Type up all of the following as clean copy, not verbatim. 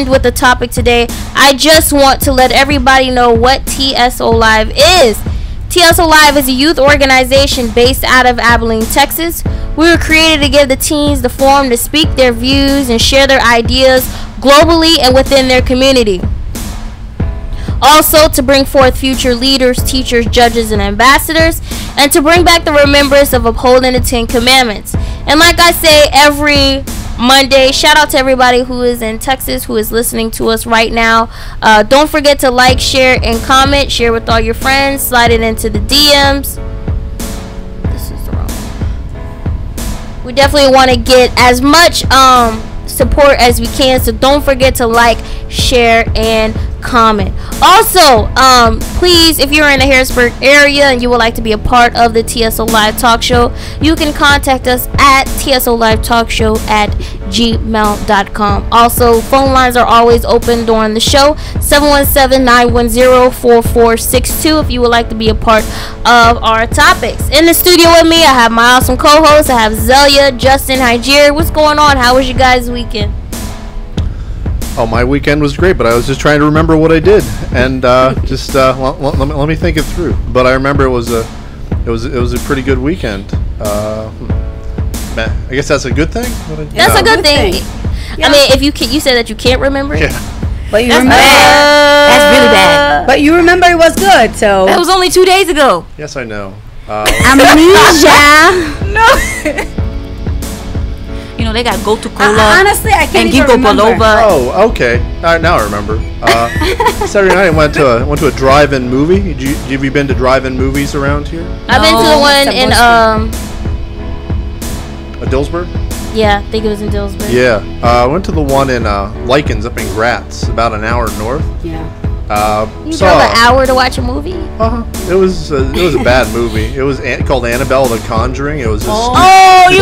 end with the topic today, I just want to let everybody know what TSO Live is. TSO Live is a youth organization based out of Abilene, Texas. We were created to give the teens the forum to speak their views and share their ideas globally and within their community. Also, to bring forth future leaders, teachers, judges, and ambassadors, and to bring back the remembrance of upholding the 10 Commandments. And like I say every Monday, shout out to everybody who is in Texas, who is listening to us right now. Don't forget to like, share, and comment. Share with all your friends. Slide it into the DMs. This is the wrong one. We definitely want to get as much support as we can, so don't forget to like, share, and comment. Also, please, if you're in the Harrisburg area and you would like to be a part of the TSO Live Talk Show, you can contact us at tsolivetalkshow@gmail.com. Also, phone lines are always open during the show, 717-910-4462, if you would like to be a part of our topics. In the studio with me, I have my awesome co-hosts. I have Zelia, Justin, Hygeria. What's going on? How was you guys' weekend? Oh, my weekend was great, but I was just trying to remember what I did, and just let me think it through. But I remember it was a pretty good weekend. I guess that's a good thing. That's a good thing. Yeah. I mean, if you said that you can't remember it. Yeah. But you remember that's really bad. But you remember it was good, so that was only 2 days ago. Yes, I know. Amnesia. No. You know, they got Gotu Cola. Honestly, I can't and even remember. Biloba. Oh, okay. All right, now I remember. Saturday night I went to a drive-in movie. Have you been to drive-in movies around here? I've been to the one in Dillsburg? Yeah, I think it was in Dillsburg. Yeah. I went to the one in Likens up in Gratz, about an hour north. Yeah. You drove an hour to watch a movie? It was a bad movie. It was called Annabelle the Conjuring. It was just God!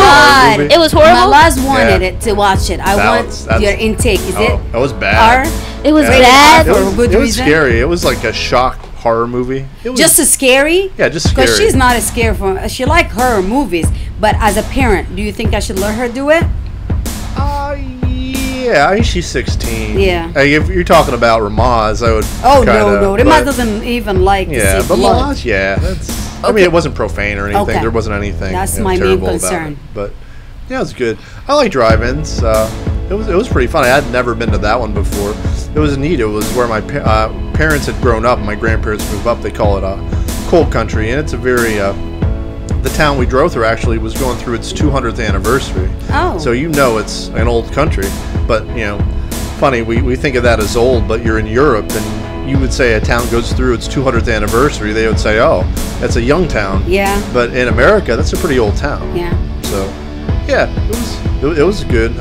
It was horrible. My last wanted it to watch it. I want your intake. Is it? It was bad. It was bad. It was scary. It was like a shock horror movie. It was just as scary? Yeah, just scary. Because she's not as scared from. She like horror movies, but as a parent, do you think I should let her do it? Yeah, I mean, she's 16. Yeah. If you're talking about Ramaz, I would. Oh, no. Ramaz doesn't even like to see blood. Ramaz, yeah. That's. Okay. I mean, it wasn't profane or anything. Okay. There wasn't anything. That's my main concern. But yeah, it was good. I like drive-ins. It was pretty fun. I had never been to that one before. It was neat. It was where my parents had grown up. My grandparents moved up. They call it Coal Country, and it's a very. The town we drove through actually was going through its 200th anniversary. Oh. So you know it's an old country. But, you know, funny, we think of that as old, but you're in Europe and you would say a town goes through its 200th anniversary. They would say, oh, that's a young town. Yeah. But in America, that's a pretty old town. Yeah. So, yeah, it was good.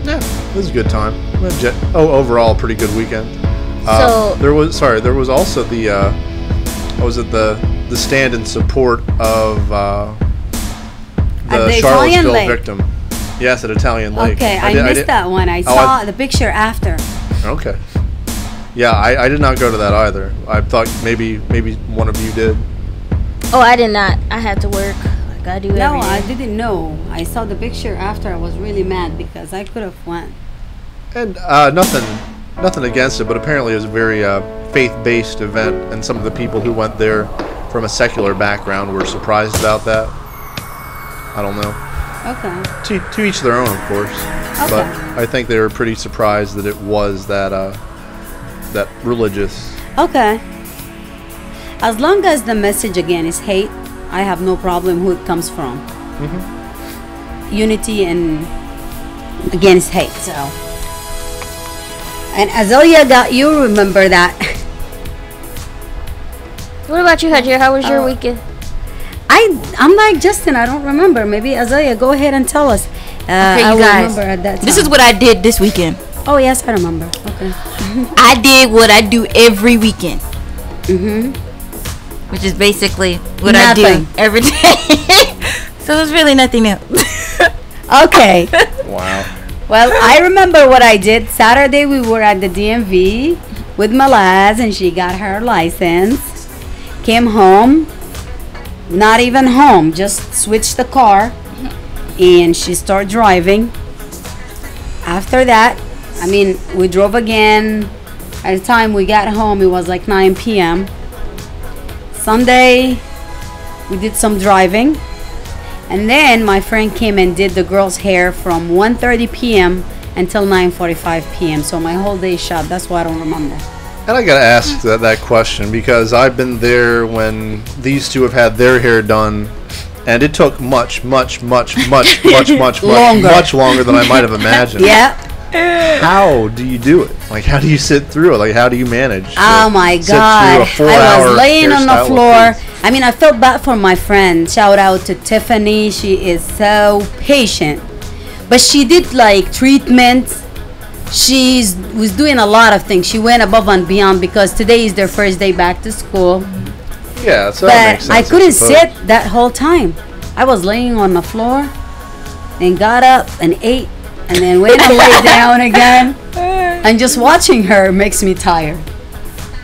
Yeah, it was a good time. Overall, pretty good weekend. There was also the stand in support of the Charlottesville victim. Yes, at Italian Lake. Okay, I missed that one. I saw the picture after. Okay. Yeah, I did not go to that either. I thought maybe one of you did. Oh, I did not. I had to work. Like I do every day. No, I didn't know. I saw the picture after. I was really mad because I could have went. And nothing against it, but apparently it was a very faith-based event, and some of the people who went there from a secular background were surprised about that. I don't know. Okay. To each their own, of course. Okay. But I think they were pretty surprised that it was that religious. Okay. As long as the message again is hate, I have no problem who it comes from. Mm-hmm. Unity and against hate. So. And Azelia got you remember that. What about you, Hygeria? How was your weekend? I'm like Justin. I don't remember. Maybe Azelia, go ahead and tell us. Okay, you guys. Remember at that time. This is what I did this weekend. Oh yes, I remember. Okay. I did what I do every weekend. Mhm. Which is basically what I do every day. So there's really nothing else. Okay. Wow. Well, I remember what I did. Saturday we were at the DMV with Malaz and she got her license. Came home. Not even home. Just switched the car. And she started driving. after that, I mean, we drove again. At the time we got home, it was like 9 p.m. Sunday, we did some driving. And then my friend came and did the girl's hair from 1:30 p.m. until 9:45 p.m. So my whole day shot. That's why I don't remember. And I gotta ask that question because I've been there when these two have had their hair done, and it took much longer than I might have imagined. Yeah. How do you do it? Like, how do you sit through it? Like, how do you manage? Oh my God! I was laying on the floor. I mean, I felt bad for my friend. Shout out to Tiffany. She is so patient, but she did like treatments. She was doing a lot of things. She went above and beyond because today is their first day back to school. Yeah, so but that makes sense, I couldn't sit that whole time. I was laying on the floor and got up and ate and then went and lay down again. And just watching her makes me tired.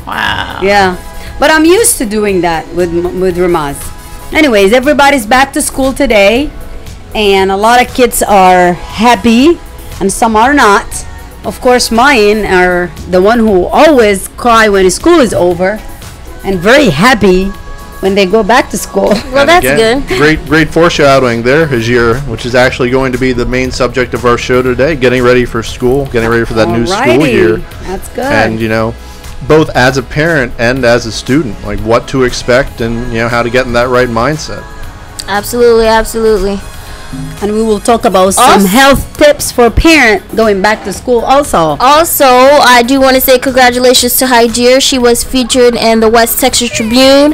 Wow. Yeah. But I'm used to doing that with Ramaz. Anyways, everybody's back to school today. And a lot of kids are happy and some are not. Of course, mine are the one who always cry when school is over and very happy when they go back to school. Well, that's good. Great foreshadowing there, Hajir, which is actually going to be the main subject of our show today, getting ready for school, getting ready for that new school year. That's good. And, you know, both as a parent and as a student, like what to expect and, you know, how to get in that right mindset. Absolutely, absolutely. And we will talk about some health tips for parents going back to school also. Also, I do want to say congratulations to Hajir. She was featured in the West Texas Tribune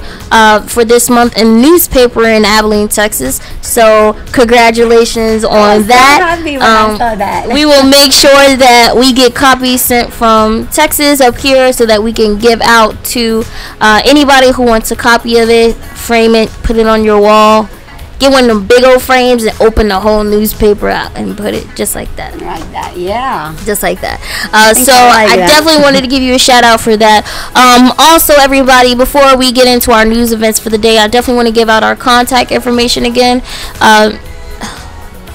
for this month in the newspaper in Abilene, Texas. So congratulations on that. I saw that. We will make sure that we get copies sent from Texas up here so that we can give out to anybody who wants a copy of it. Frame it, put it on your wall. Get one of them big old frames and open the whole newspaper out and put it just like that. Like that, yeah. Just like that. So I definitely wanted to give you a shout out for that. Also, everybody, before we get into our news events for the day, I definitely want to give out our contact information again.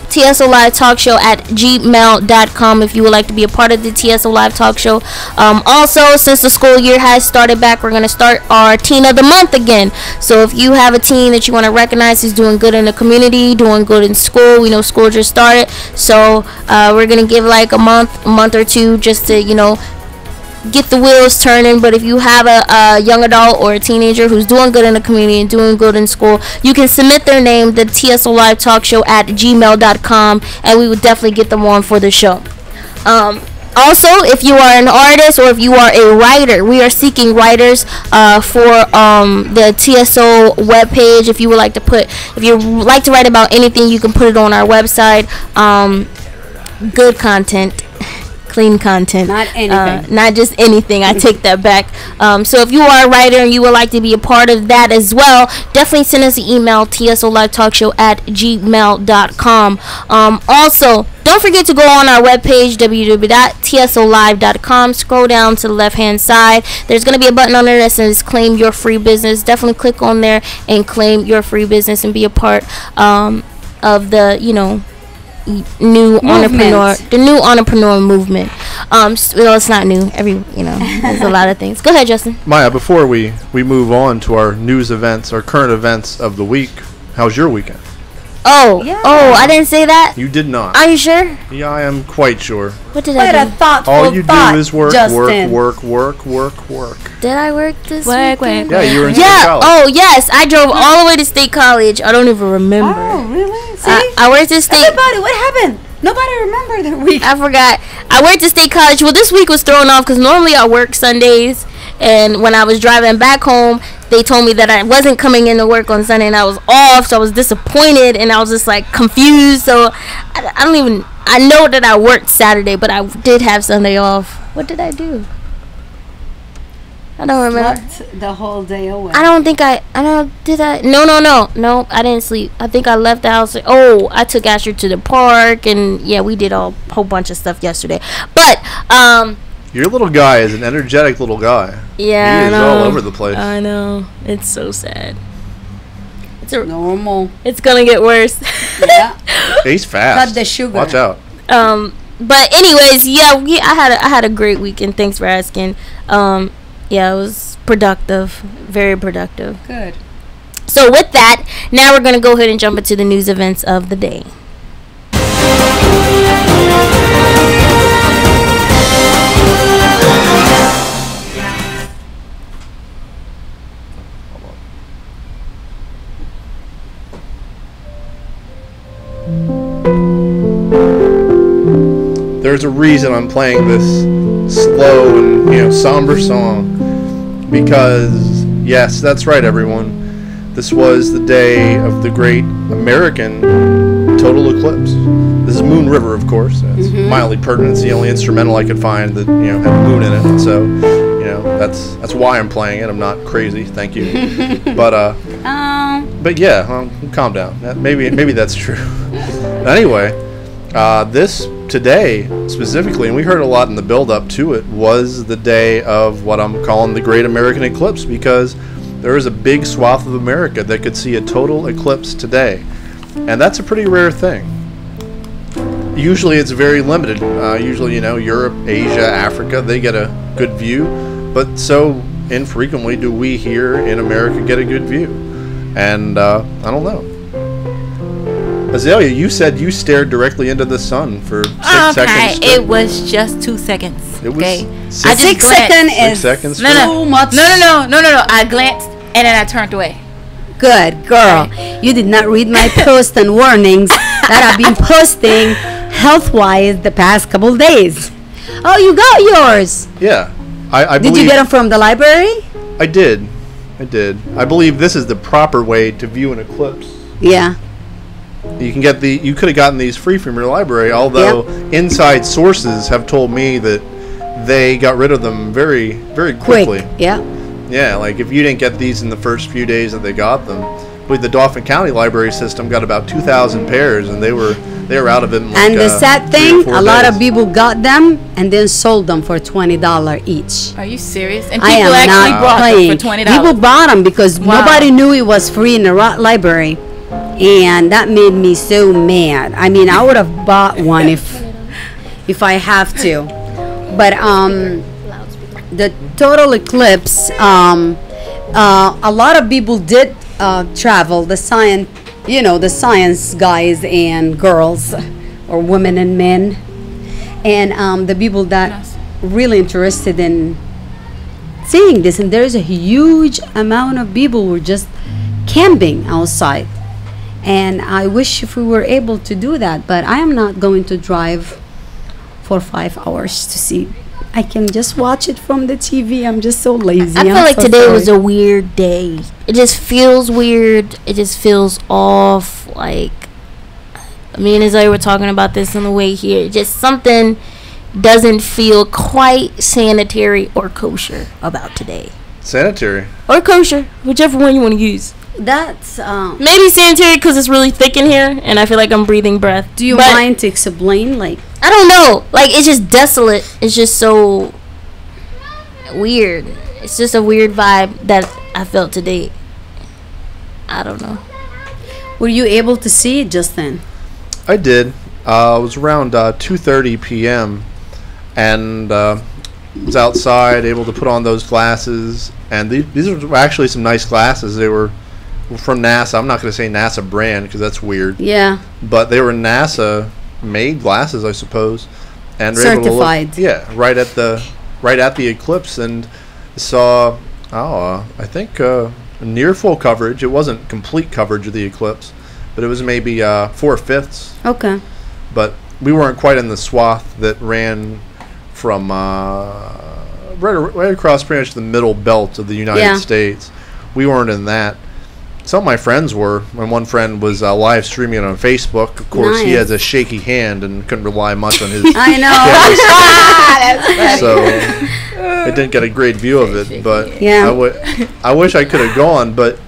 TSO Live Talk Show at gmail.com if you would like to be a part of the TSO Live Talk Show. Also, since the school year has started back, we're going to start our Teen of the Month again. So if you have a teen that you want to recognize who's doing good in the community, doing good in school, we know school just started. So we're going to give like a month or two just to, you know, get the wheels turning. But if you have a young adult or a teenager who's doing good in the community and doing good in school, you can submit their name to TSO Live Talk Show at gmail.com and we would definitely get them on for the show. Also, if you are an artist or if you are a writer, we are seeking writers for the TSO webpage. If you would like to write about anything, you can put it on our website. Good content. Clean content, not anything, not just anything. I take that back. So if you are a writer and you would like to be a part of that as well, definitely send us an email, tsolivetalkshow at gmail.com. Also, don't forget to go on our webpage, www.tsolive.com. Scroll down to the left hand side. There's going to be a button on there that says claim your free business. Definitely click on there and claim your free business and be a part of the, you know, new entrepreneur movement. Well, it's not new. There's a lot of things. Go ahead, Justin. Maya, before we move on to our news events, our current events of the week, how's your weekend? Oh, I didn't say that. You did not. Are you sure? Yeah, I am quite sure. What did I do? A thoughtful all you thought, do is work, Justin. work. Did I work this weekend? Yeah, you were in State College. Oh, yes. I drove all the way to State College. I don't even remember. Oh, really? See? I worked at State. Everybody, what happened? Nobody remembered that week. I forgot. I worked at State College. Well, this week was thrown off because normally I work Sundays. And when I was driving back home, they told me that I wasn't coming into work on Sunday and I was off. So I was disappointed and I was just like confused. So I know that I worked Saturday, but I did have Sunday off. What did I do? I don't remember. Slept the whole day away. No, I didn't sleep. I think I left the house. Oh, I took Asher to the park and yeah, we did a whole bunch of stuff yesterday. But, your little guy is an energetic little guy. Yeah, he is all over the place. I know. It's so sad. It's normal. It's gonna get worse. Yeah. He's fast. Cut the sugar. Watch out. But anyways, I had a great weekend. Thanks for asking. Yeah, it was productive, very productive. Good. So with that, now we're gonna go ahead and jump into the news events of the day. There's a reason I'm playing this slow and somber song, because yes, that's right, everyone. This was the day of the great American total eclipse. This is Moon River, of course. It's mildly pertinent. It's the only instrumental I could find that had moon in it, and so that's why I'm playing it. I'm not crazy, thank you. But yeah, calm down. Maybe that's true. Anyway, this today specifically, and we heard a lot in the build-up to it, was the day of what I'm calling the Great American Eclipse, because there is a big swath of America that could see a total eclipse today, and that's a pretty rare thing. Usually it's very limited. Usually, Europe, Asia, Africa, they get a good view, but so infrequently do we here in America get a good view. And I don't know. Azalea, you said you stared directly into the sun for 6 seconds. Okay, it was just 2 seconds. It was okay, 6 I just 6 seconds is 6 seconds. too much. No. I glanced and then I turned away. Good girl. You did not read my posts and warnings that I've been posting health-wise the past couple days. Oh, you got yours. Yeah, I Did believe, you get them from the library? I did. I believe this is the proper way to view an eclipse. Yeah. You can get you could have gotten these free from your library, although inside sources have told me that they got rid of them very, very quickly. Quick. Yeah. Yeah, like if you didn't get these in the first few days that they got them, with the Dauphin County library system got about 2,000 pairs, and they were out of it in like, And the sad 3 or thing, 4 a lot of days. people got them and then sold them for $20 each. Are you serious? And I people am actually not brought playing. them for $20. People bought them because Wow. nobody knew it was free in the library, and that made me so mad. I mean, I would have bought one if I have to, but the total eclipse. A lot of people did travel. The science guys and girls, or women and men, and the people that really interested in seeing this. And there's a huge amount of people who were just camping outside. And I wish if we were able to do that, but I am not going to drive for 5 hours to see. I can just watch it from the TV. I'm just so lazy. I feel like today was a weird day. It just feels weird. It just feels off. Like, me and Isaiah were talking about this on the way here. Just something doesn't feel quite sanitary or kosher about today. Sanitary. Or kosher, whichever one you want to use. That's Maybe sanitary because it's really thick in here and I feel like I'm breathing breath. do you But mind to explain, like? I don't know. Like, it's just desolate. It's just so weird. It's just a weird vibe that I felt today. I don't know. Were you able to see it just then? I did. It was around 2:30 p.m. and was outside, able to put on those glasses. And these were actually some nice glasses. They were from NASA. I'm not going to say NASA brand because that's weird. Yeah. But they were NASA-made glasses, I suppose. And were able to look- Certified. yeah, right at the eclipse, and saw I think near full coverage. It wasn't complete coverage of the eclipse, but it was maybe 4/5. Okay. But we weren't quite in the swath that ran from right across pretty much the middle belt of the United States. We weren't in that. Some of my friends were, and one friend was live streaming it on Facebook. Of course, he Nice. has a shaky hand and couldn't rely much on his I know. so I didn't get a great view of it. But Yeah. I wish I could have gone. But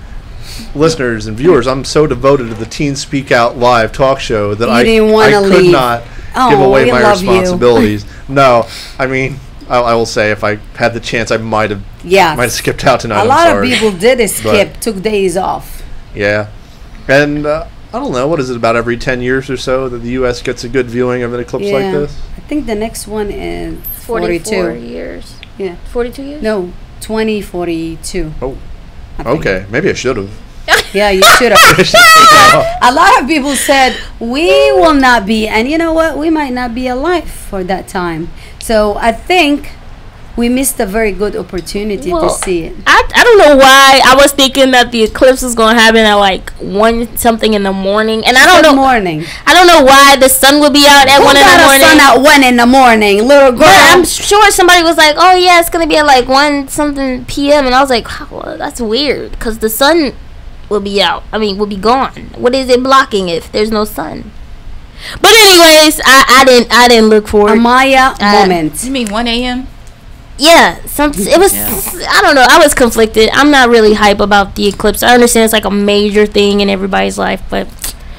listeners and viewers, I'm so devoted to the Teen Speak Out live talk show that I didn't wanna could leave. not Oh, give away we my love you. responsibilities. No, I mean, I will say if I had the chance, I might have Yes. skipped out tonight. A I'm lot sorry. of people did skip, took days off. Yeah, and I don't know, what is it, about every 10 years or so that the U.S. gets a good viewing of an eclipse like this? I think the next one is 44 42. years. Yeah. 42 years? No, 2042. Oh, I think. okay. Maybe I should have. Yeah, you should have. A lot of people said we will not be, and you know what? We might not be alive for that time. So I think we missed a very good opportunity to see it. I don't know why I was thinking that the eclipse was going to happen at like 1 something in the morning, and I don't know. Morning. I don't know why the sun would be out at 1 in the morning. Sun at 1 in the morning, little girl. But I'm sure somebody was like, "Oh yeah, it's gonna be at like 1 something p.m." and I was like, oh, "That's weird," because the sun will be out. I mean, will be gone. What is it blocking if there's no sun? But anyways, I didn't look for a it. Maya moment. You mean 1 a.m.? Yeah, it was. Yeah. I don't know. I was conflicted. I'm not really hype about the eclipse. I understand it's like a major thing in everybody's life, but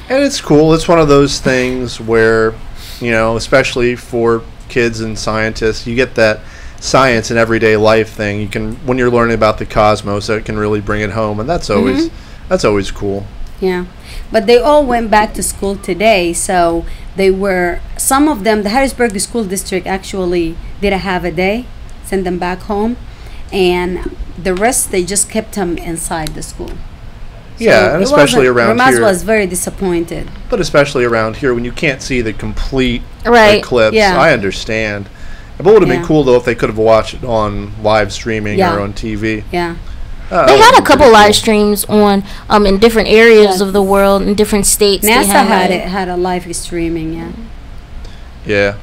and it's cool. It's one of those things where, you know, especially for kids and scientists, you get that science and everyday life thing. You can, when you're learning about the cosmos, it can really bring it home, and that's always cool. Yeah, but they all went back to school today, so they were, some of them, the Harrisburg School District actually did a half a day, send them back home, and the rest they just kept them inside the school. Yeah, and especially around Ramaz here. was very disappointed. But especially around here, when you can't see the complete eclipse, Yeah. I understand. But it would have been cool, though, if they could have watched it on live streaming or on TV. Yeah. They had a couple live streams on in different areas of the world, in different states. NASA had a live streaming, yeah. Yeah.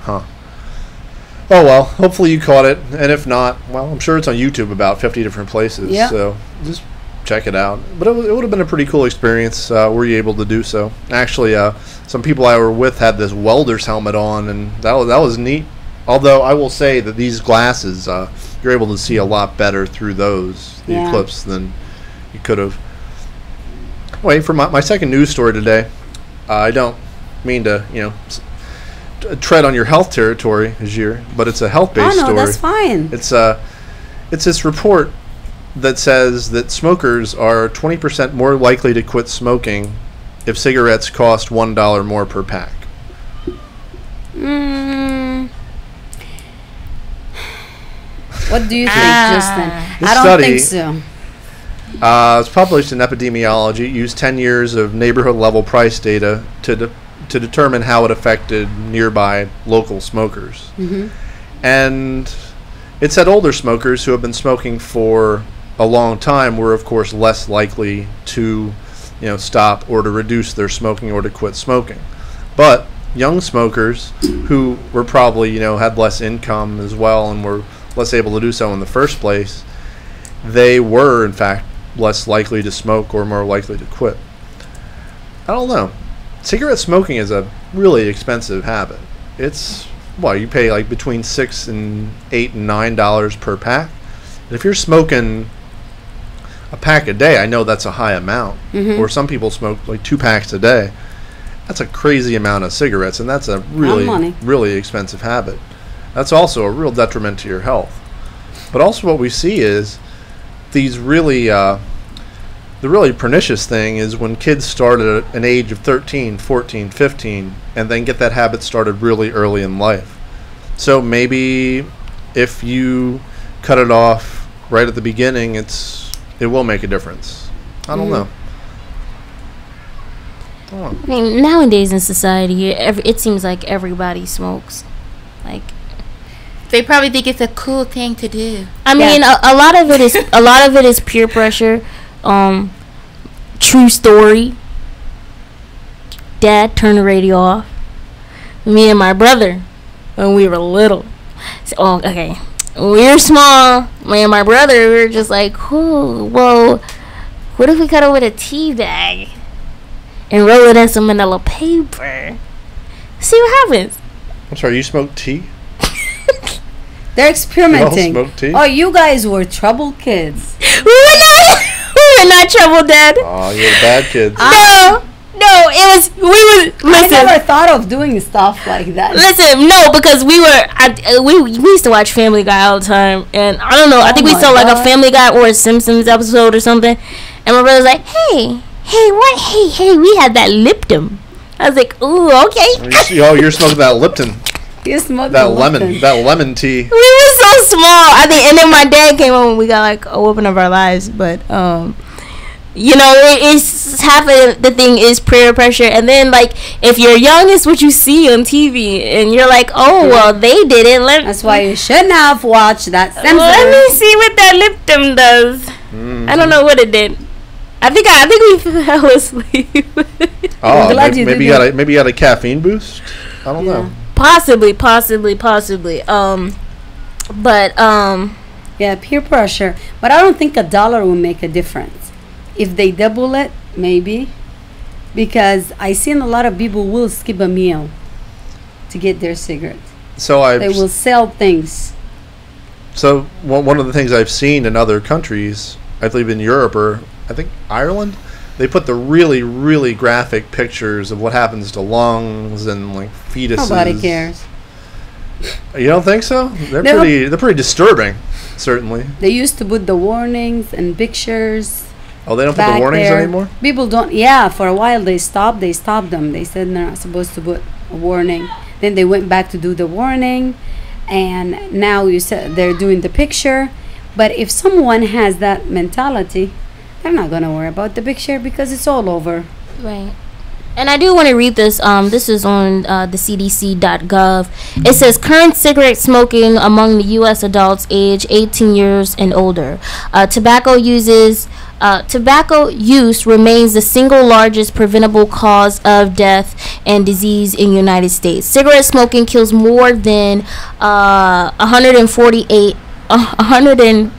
Huh. Oh, well, hopefully you caught it. And if not, well, I'm sure it's on YouTube about 50 different places. Yep. So just check it out. But it would have been a pretty cool experience were you able to do so. Actually, some people I were with had this welder's helmet on, and that was neat. Although I will say that these glasses, you're able to see a lot better through those, the eclipse, than you could have. Wait, for my second news story today, I don't mean to, tread on your health territory, Ajir, but it's a health-based story. Oh, no, that's fine. It's this report that says that smokers are 20% more likely to quit smoking if cigarettes cost $1 more per pack. What do you think, Justin? I don't think so. It's published in Epidemiology. It used 10 years of neighborhood-level price data to determine how it affected nearby local smokers. Mm-hmm. And it said older smokers who have been smoking for a long time were, of course, less likely to, stop or to reduce their smoking or to quit smoking. But young smokers who were probably, had less income as well and were less able to do so in the first place, they were, in fact, less likely to smoke or more likely to quit. I don't know. Cigarette smoking is a really expensive habit. It's, you pay like between $6 and $8 and $9 per pack. And if you're smoking a pack a day, I know that's a high amount. Mm-hmm. Or some people smoke like 2 packs a day. That's a crazy amount of cigarettes, and that's a really expensive habit. That's also a real detriment to your health. But also what we see is these really, the really pernicious thing is when kids start at an age of 13, 14, 15, and then get that habit started really early in life. So maybe if you cut it off right at the beginning, it will make a difference. I don't know. I mean, nowadays in society, it seems like everybody smokes. Like, they probably think it's a cool thing to do. I mean, a lot of it is peer pressure. True story. Dad turned the radio off. Me and my brother, when we were little. When we were small, me and my brother, we were just like, well, what if we cut it with a tea bag and roll it in some manila paper? See what happens. I'm sorry, you smoke tea? They're experimenting. You all smoke tea? Oh, you guys were trouble kids. We were not trouble, Dad. Oh, you're bad kids. No, listen. I never thought of doing stuff like that. Listen, no, because we used to watch Family Guy all the time, and I don't know, I think we saw like a Family Guy or a Simpsons episode or something, and my brother's like, hey, hey, what? Hey, we had that Lipton. I was like, ooh, okay. Oh, you're smoking that Lipton. You smoke That lemon tea. We were so small. I think, and then my dad came home and we got like a whooping of our lives. But you know, it's half of the thing is peer pressure, and then like if you're young, it's what you see on TV, and you're like, oh well, they did it. That's why you shouldn't have watched that. Let me see what that Lipton does. Mm-hmm. I don't know what it did. I think we fell asleep. Oh, maybe you got a caffeine boost. I don't know. Possibly. But yeah, peer pressure. But I don't think $1 will make a difference. If they double it, maybe. Because I seen a lot of people will skip a meal to get their cigarettes. So they will sell things. So one of the things I've seen in other countries, I believe in Europe or I think Ireland, they put the really, really graphic pictures of what happens to lungs and like fetuses. Nobody cares. You don't think so? They're pretty disturbing, certainly. They used to put the warnings and pictures. Oh, they don't put the warnings anymore? People don't. Yeah, for a while they stopped them. They said they're not supposed to put a warning. Then they went back to do the warning, and now you said they're doing the picture. But if someone has that mentality, they're not gonna worry about the picture because it's all over. Right. And I do want to read this. This is on the CDC.gov. It says current cigarette smoking among the U.S. adults age 18 years and older. Tobacco use remains the single largest preventable cause of death and disease in the United States. Cigarette smoking kills more than 480,000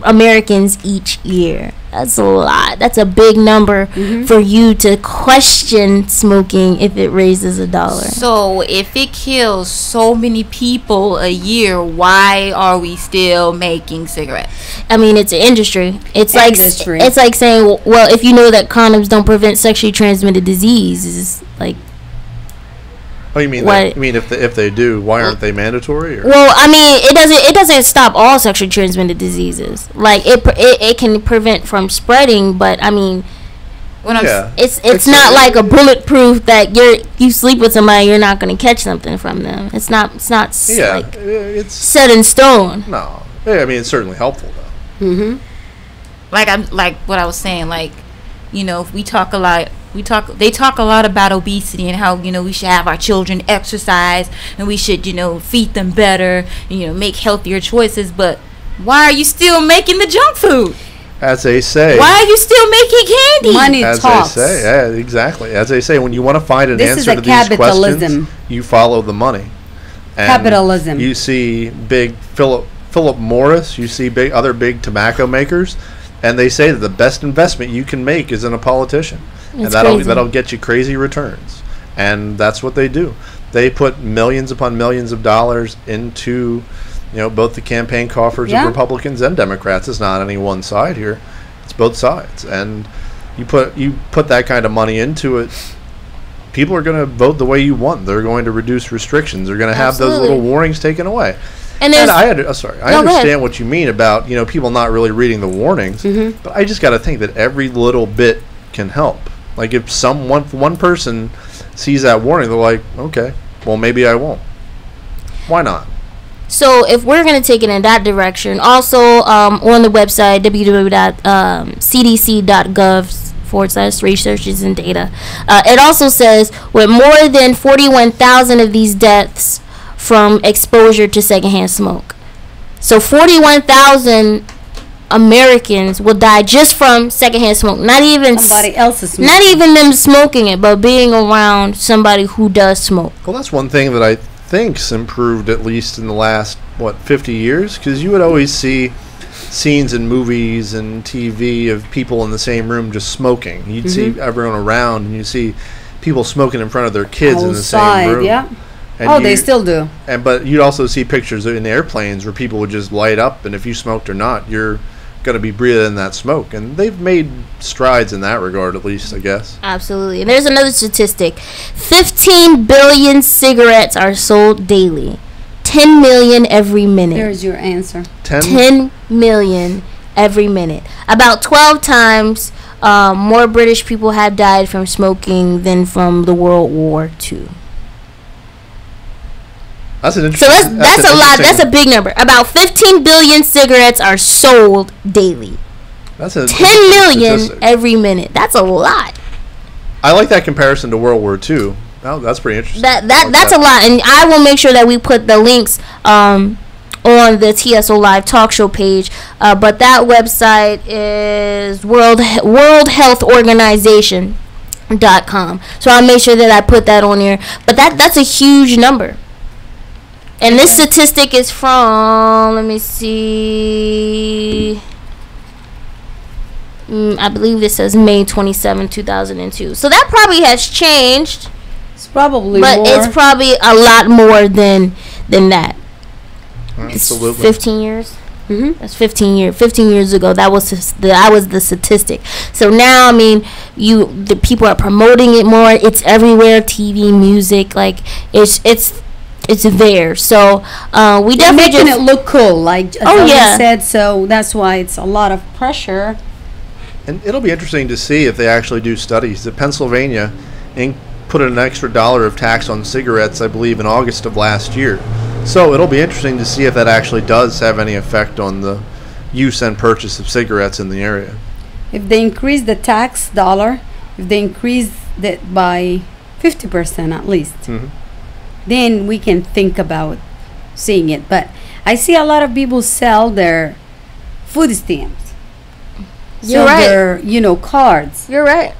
Americans each year. That's a lot. That's a big number for you to question smoking if it raises $1. So if it kills so many people a year, why are we still making cigarettes? I mean, it's an industry. It's like saying, well, if you know that condoms don't prevent sexually transmitted disease, like. Oh, you mean if they do, why aren't they mandatory? Or? Well, I mean, it doesn't stop all sexually transmitted diseases. Like it can prevent from spreading, but I mean, it's not like a bulletproof that you sleep with somebody, you're not going to catch something from them. It's not like it's set in stone. No, I mean it's certainly helpful though. Like what I was saying, like, you know, if they talk a lot about obesity and how, you know, we should have our children exercise and we should, you know, feed them better and, you know, make healthier choices. But why are you still making the junk food? As they say. Why are you still making candy? Money talks. They say, yeah, exactly. As they say, when you want to find an answer to these questions, you follow the money. And capitalism. You see big Philip Morris. You see other big tobacco makers, and they say that the best investment you can make is in a politician. And that'll get you crazy returns. And that's what they do. They put millions upon millions of dollars into, you know, both the campaign coffers of Republicans and Democrats. It's not any one side here. It's both sides. And you put that kind of money into it, people are going to vote the way you want. They're going to reduce restrictions. They're going to have those little warnings taken away. And I understand what you mean about, you know, people not really reading the warnings, but I just got to think that every little bit can help. Like if one person sees that warning, they're like, okay, well maybe I won't. Why not? So if we're going to take it in that direction, also on the website www.cdc.gov/researches and data, it also says with more than 41,000 of these deaths from exposure to secondhand smoke. So 41,000 Americans will die just from secondhand smoke. Not even somebody else's smoke. Not even them smoking it, but being around somebody who does smoke. Well, that's one thing that I think's improved at least in the last 50 years, because you would always see scenes in movies and TV of people in the same room just smoking. You'd see everyone around, and you see people smoking in front of their kids in the same room. Yeah. And they still do. But you'd also see pictures in airplanes where people would just light up, and if you smoked or not, you're going to be breathing that smoke. And they've made strides in that regard, at least, I guess. Absolutely. And there's another statistic. 15 billion cigarettes are sold daily. 10 million every minute. There's your answer. 10 million every minute. About 12 times more British people have died from smoking than from the World War II. That's an So interesting. that's a lot. That's a big number. About 15 billion cigarettes are sold daily. That's a 10 million statistic. every minute. That's a lot. I like that comparison to World War II. Oh, that's pretty interesting. That's a lot, and I will make sure that we put the links on the TSO Live talk show page. But that website is World Health Organization.com. So I'll make sure that I put that on there. But that's a huge number. And this statistic is from, let me see, I believe this says May 27, 2002. So that probably has changed. It's probably But more. it's probably a lot more than that. Absolutely. It's 15 years. Mhm. That's 15 years ago. That was the statistic. So now, I mean, the people are promoting it more. It's everywhere. TV, music, like it's there. So we They're definitely making just it look cool, like as Oh, Ellen yeah. said. So that's why it's a lot of pressure. And it'll be interesting to see if they actually do studies. That Pennsylvania put an extra $1 of tax on cigarettes, I believe, in August of last year. So it'll be interesting to see if that actually does have any effect on the use and purchase of cigarettes in the area. If they increase the tax dollar, if they increase that by 50% at least, Mhm. then we can think about seeing it. But I see a lot of people sell their food stamps, You're sell right. their cards, You're right.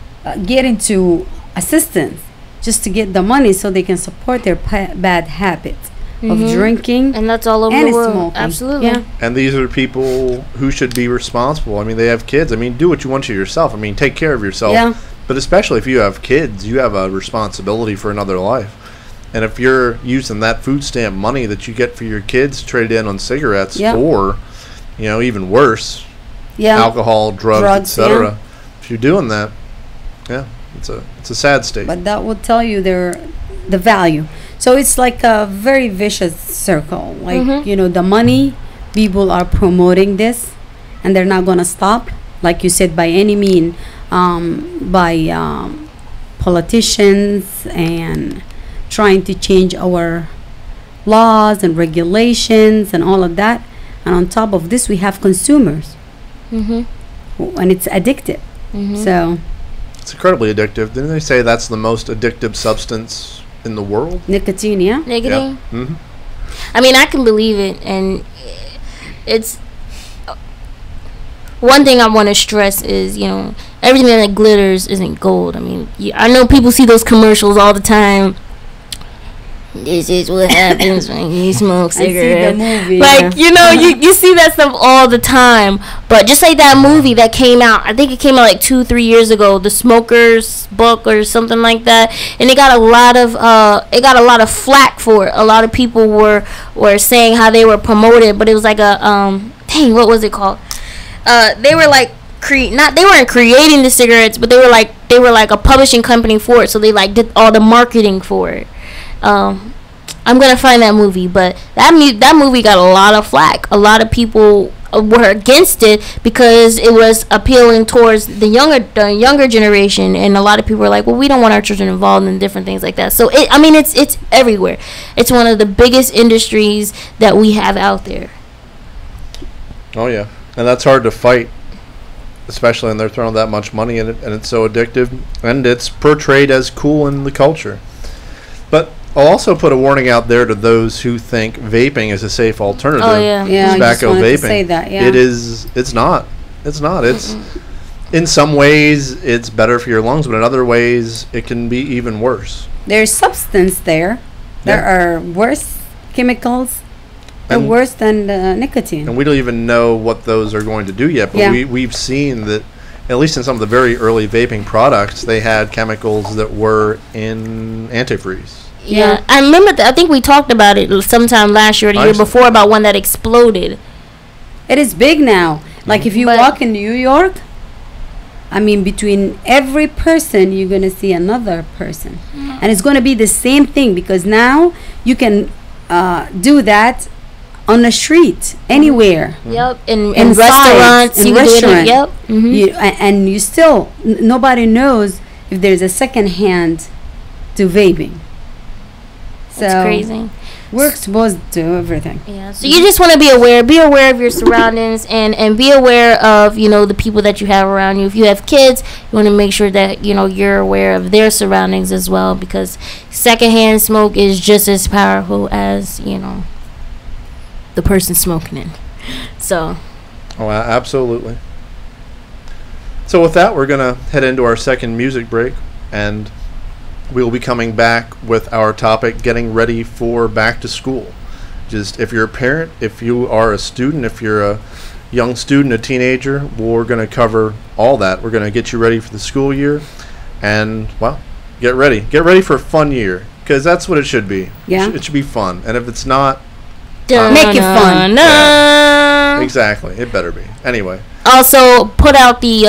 get into assistance just to get the money so they can support their bad habits of drinking And that's all over and the world. smoking. Absolutely. Yeah. And these are people who should be responsible. I mean, they have kids. I mean, do what you want to yourself. I mean, take care of yourself. Yeah. But especially if you have kids, you have a responsibility for another life. And if you're using that food stamp money that you get for your kids traded in on cigarettes Yeah. or, even worse, Yeah. alcohol, drugs, Drugs, etc. If you're doing that, it's a sad state. But that will tell you the value. So it's like a very vicious circle. Like, the money, people are promoting this and they're not going to stop. Like you said, by any mean, by politicians and trying to change our laws and regulations and all of that. And on top of this, we have consumers. And it's addictive. So It's incredibly addictive. Didn't they say that's the most addictive substance in the world? nicotine, yeah. Nicotine. Yeah. Mm-hmm. I mean, I can believe it, and it's one thing I want to stress is everything that glitters isn't gold. I mean, I know people see those commercials all the time. This is what happens when you smoke I see the cigarettes. movie. Like, you see that stuff all the time. But just like that movie that came out, I think it came out like 2-3 years ago, The Smoker's Book or something like that. And it got a lot of flack for it. A lot of people were saying how they were promoted, but it was like a what was it called? They were like they weren't creating the cigarettes, but they were like a publishing company for it, so they like did all the marketing for it. I'm gonna find that movie, but that movie got a lot of flack. A lot of people were against it because it was appealing towards the younger generation, and a lot of people were like, "Well, we don't want our children involved in different things like that." So it's everywhere. It's one of the biggest industries that we have out there. Oh yeah, and that's hard to fight, especially when they're throwing that much money in it, and it's so addictive, and it's portrayed as cool in the culture. But I'll also put a warning out there to those who think vaping is a safe alternative. Oh, yeah. Yeah, I just tobacco wanted vaping. to say that, yeah. It's not. It's in some ways it's better for your lungs, but in other ways it can be even worse. There's substance there. There Yeah. are worse chemicals. They're And- worse than the nicotine. And we don't even know what those are going to do yet, but Yeah. we've seen that at least in some of the very early vaping products, they had chemicals that were in antifreeze. Yeah, I remember. I think we talked about it sometime last year or the year Actually- before about one that exploded. It is big now. Like if you But- walk in New York, I mean, between every person, you're going to see another person. And it's going to be the same thing because now you can do that on the street, anywhere. Yep, in Inside, restaurants, in you can do it. restaurant. Yep. And you still, nobody knows if there's a second hand to vaping. So It's crazy. we're exposed to everything. Yeah. So you just want to be aware of your surroundings, and be aware of, the people that you have around you. If you have kids, you want to make sure that, you're aware of their surroundings as well, because secondhand smoke is just as powerful as, the person smoking it. So. Oh, absolutely. So with that, we're going to head into our second music break, and we'll be coming back with our topic, getting ready for back to school. Just if you're a parent, if you are a student, if you're a young student, a teenager, we're going to cover all that. We're going to get you ready for the school year, and, well, get ready. Get ready for a fun year, because that's what it should be. Yeah. It should be fun. And if it's not, Make it fun. Yeah, exactly. It better be. Anyway. Also, put out the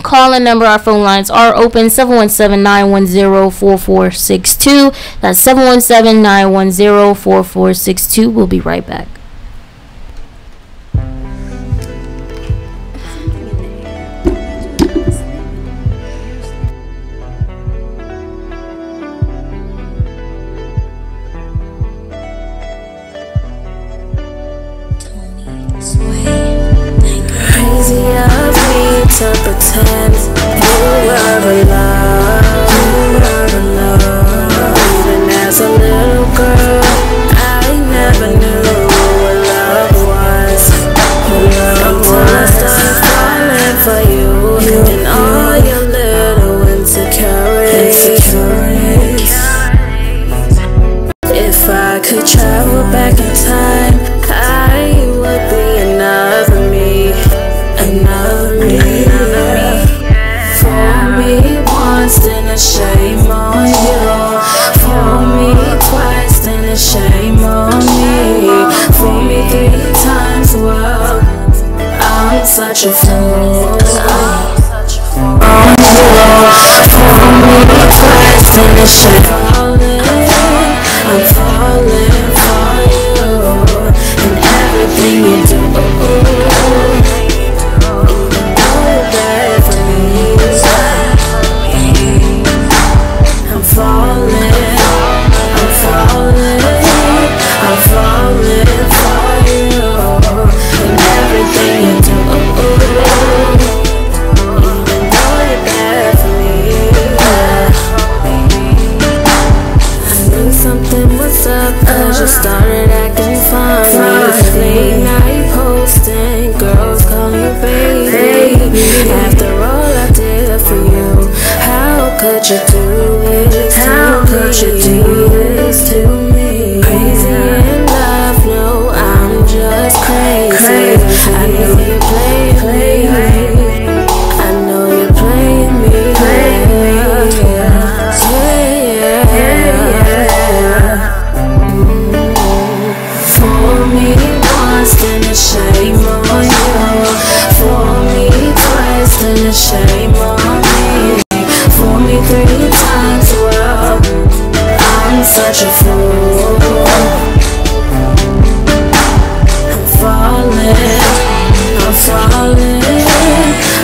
call-in number. Our phone lines are open, 717-910-4462. That's 717-910-4462. We'll be right back. To pretend you were alone, even as a little girl, I never knew what love was. Until I started falling for you and all your little insecurities. If I could travel back in time, I would be another me. Another me. For me once, then a shame on you. For me twice, then a shame on me. For me 3 times, well, I'm such a fool. On you. For me twice, then a shame on me. I'm falling for you and everything you do. Cause you started acting funny. Late night posting, girls call you baby. After all I did for you, how could you do this? How could you do this to me? Crazy in love, no, I'm just crazy. I know you're playing me. I know you're playing me. Then a shame on you. For me twice, then a shame on me. For me 3 times, well, I'm such a fool. I'm falling, I'm falling,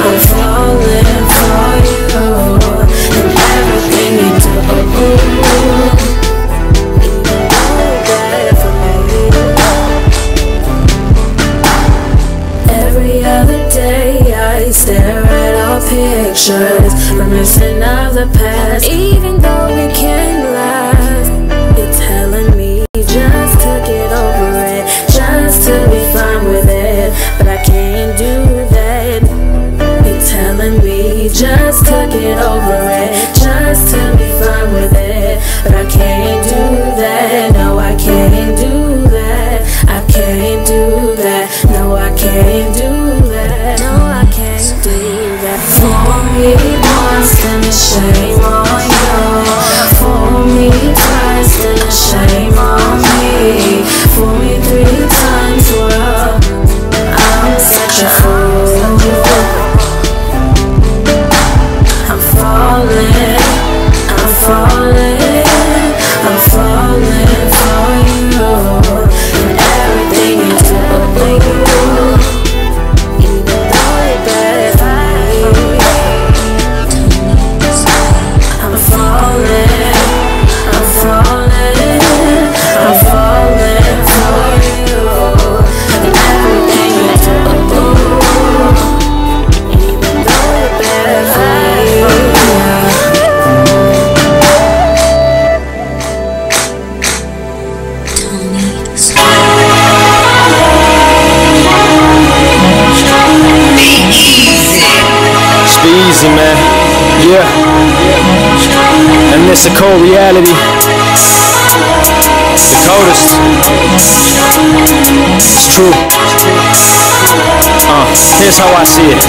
I'm falling for you and everything you do. Every other day I stare at our pictures, reminiscing of the past. Even though we can laugh, you're telling me just to get over it, just to be fine with it. But I can't do that. You're telling me just to get over it, just to be fine with it. But I can't do that. No, I can't do that. I can't do that. No, I can't do that. No, I can't do that. For me once, then a shame on you. For me twice, then a shame on me. For me 3 times, well, I'm such a fool. I'm falling, I'm falling, I'm falling for you and everything. it's a cold reality. The coldest. It's true. Here's how I see it.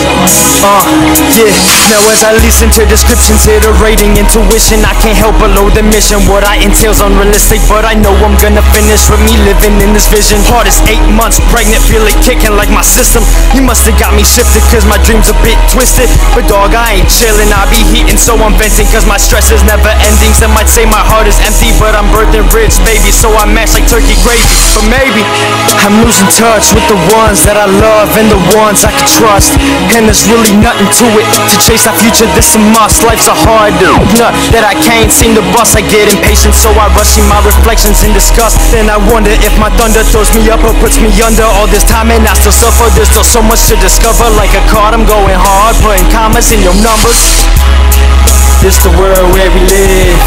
Yeah. Now as I listen to descriptions, iterating intuition, I can't help below the mission. What I entail's unrealistic, but I know I'm gonna finish with me living in this vision. Hardest 8 months pregnant, feel it kicking like my system. You must have got me shifted, cause my dreams a bit twisted. But dog, I ain't chillin', I be heating, so I'm venting, cause my stress is never ending. Some might say my heart is empty, but I'm birthing rich, baby, so I mash like turkey gravy. But maybe I'm losing touch with the ones that I love and the ones I can trust. And there's really nothing to it. To chase our future, this a must. Life's a hard nut that I can't seem to bust. I get impatient, so I rush in my reflections in disgust. Then I wonder if my thunder throws me up or puts me under. All this time and I still suffer. There's still so much to discover. Like a card, I'm going hard, putting commas in your numbers. This the world where we live.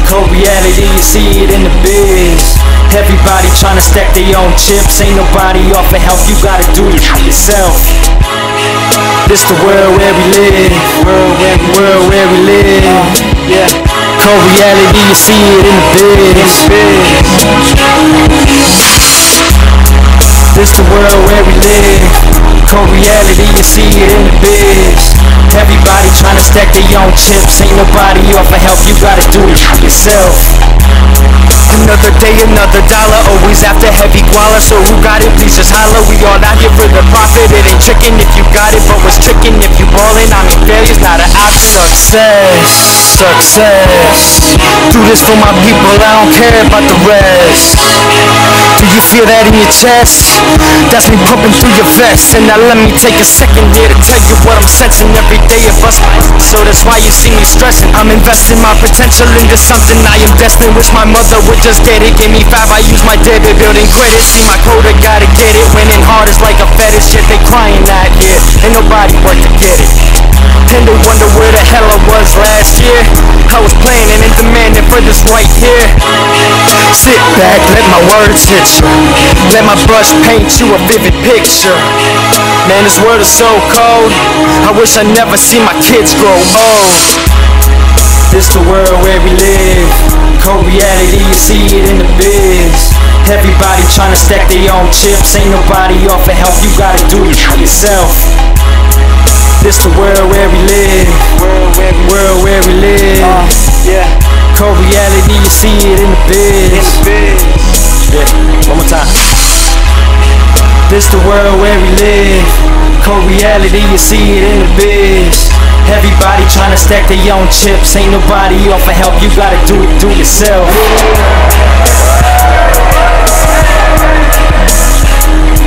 Cold reality, you see it in the biz. Everybody trying to stack their own chips. Ain't nobody offer help, you gotta do it yourself. This the world where we live. World where we live. Yeah. Cold reality, you see it in the biz. This the world where we live. Cold reality, you see it in the biz. Everybody trying to stack their own chips. Ain't nobody offer help, you gotta do it yourself. Another day, another dollar, always after heavy guala. So who got it, please just holler. We all out here for the profit. It ain't tricking if you got it, but what's tricking if you ballin'? I mean, failure's not an option. Success. Do this for my people, I don't care about the rest. Do you feel that in your chest? That's me pumping through your vest. And now let me take a second here to tell you what I'm sensing. Every day it busts my so that's why you see me stressing. I'm investing my potential into something I am destined. Wish my mother would just get it. Give me 5, I use my debit, building credit. See my quota, gotta get it. Winning hard is like a fetish. Yet they crying out here. Ain't nobody worth to get it. And they wonder where the hell I was last year. I was planning and demanding for this right here. Sit back, let my words hit you. Let my brush paint you a vivid picture. Man, this world is so cold. I wish I never see my kids grow old. This the world where we live. Cold reality, you see it in the biz. Everybody trying to stack their own chips. Ain't nobody offer help, you gotta do it yourself. This the world where we live. World where we live. Yeah. Cold reality, you see it in the biz. Yeah, one more time. This the world where we live. Cold reality, you see it in the biz. Everybody trying to stack their own chips. Ain't nobody offer help, you gotta do it yourself.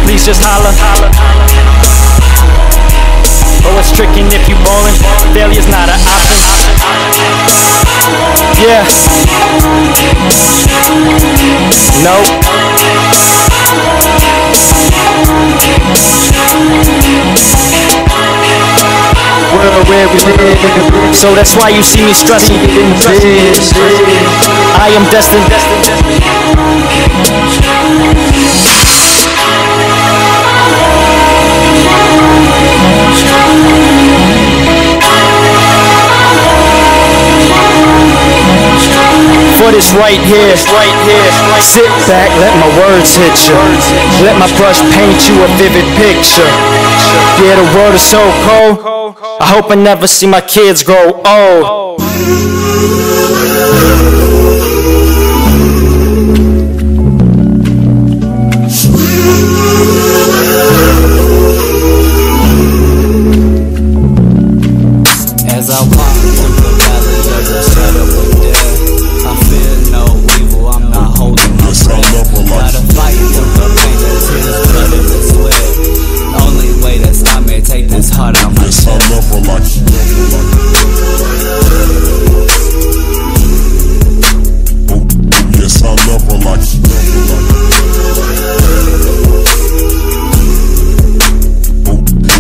Please just holler. Oh, it's tricking if you ballin'. Failure's not an option. Yeah. Nope. World where we live. So that's why you see me stressing in the biz. I am destined. For this right here, sit back, let my words hit you. Let my brush paint you a vivid picture. Yeah, the world is so cold. I hope I never see my kids grow old. As I walk through the valley of the shadow of death, I fear no evil, I'm not holding my breath. Gotta fight through the pain, the tears, blood and the sweat. Only way to stop me, take this heart out my chest. Yes, I love her like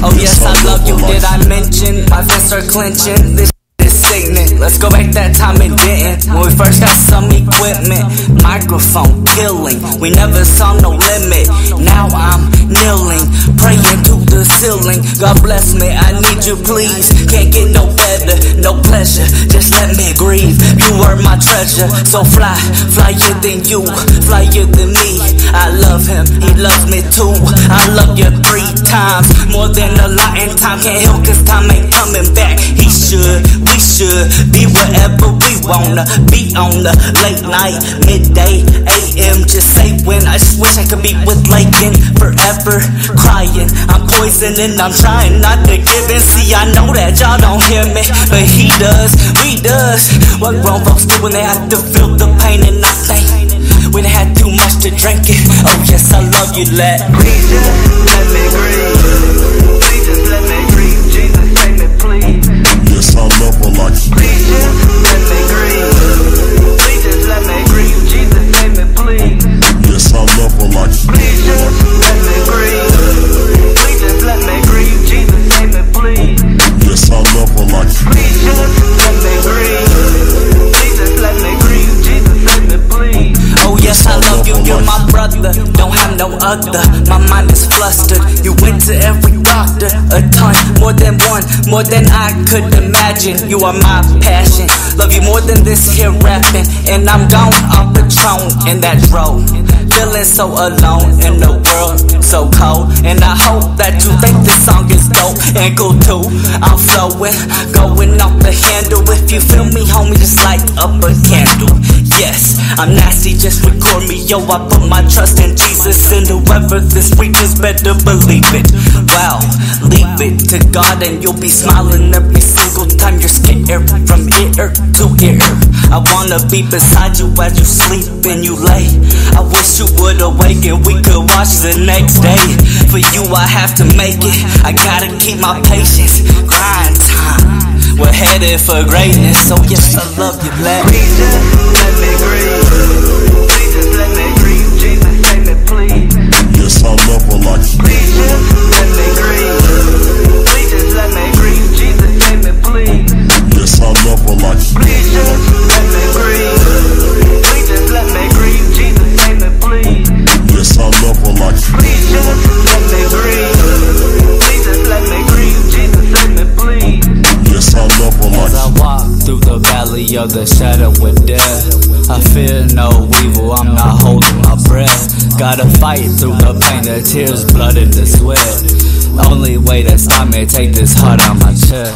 oh yes, I love you, did I mention? My fists are clenching, this is sickening. Let's go back that time and didn't. When we first got some equipment, microphone killing. We never saw no limit. Now I'm kneeling, praying to the ceiling. God bless me, I need you please. Can't get no better, no pleasure. Just let me grieve. You are my treasure. So fly, flyer than you, flyer than me. I love him, he loves me too. I love you 3 times, more than a lot. And time can't help cause time ain't coming back. He should, we should be wherever we wanna be on the late night, midday, AM. Just say when. I just wish I could be with Lakin forever. Crying, I'm poisoning, I'm trying not to give in. See, I know that y'all don't hear me, but he does, we does. What grown folks do when they have to feel the pain and nothing. When they had too much to drink it. Oh yes, I love you, let me just let me breathe. Please just let me breathe. Jesus, save me, please. Yes, I love her like Please just let me breathe. Please just let me breathe. Jesus, save me, please. Yes, I love her like Please just let me breathe. Please just let me breathe. Jesus, save me, please. Yes, I love her like Please just let me breathe. Please just let me breathe. Jesus, save me, please. Oh yes, I love you, you're my brother. Don't have no other. My mind is flustered. You went to every doctor, a ton, more than one, more than I could imagine. You are my passion. Love you more than this here rapping. And I'm gone off the throne in that road. Feeling so alone in the world, so cold. And I hope that you think this song is dope and cool too. I'm flowing, going off the handle. If you feel me, homie, just light up a candle. Yes, I'm nasty, just record me. Yo, I put my trust in Jesus, and whoever this reaches better believe it. Wow, leave it to God and you'll be smiling every single time you're scared from ear to ear. I wanna be beside you as you sleep and you lay. I wish you would awake and we could watch the next day. For you I have to make it, I gotta keep my patience. Grind time, we're headed for greatness. So yes, I love you, black. Please just let me breathe. Please just let me breathe. Jesus, save me, please. Yes, I love her like Please just let me breathe. Please just let me breathe. Jesus, save me, please. Yes, I love her like Please just let me breathe. Please just let me breathe. Jesus, save me, please. Yes, I love her like Please just let me breathe. Please just let me breathe. Jesus, save me, please. Yes, I love her As I like walk through the valley of the shadow of death, I fear no evil, I'm not holding my breath. Gotta fight through the pain, the tears, blood, and the sweat. Only way to stop me, take this heart on my chest.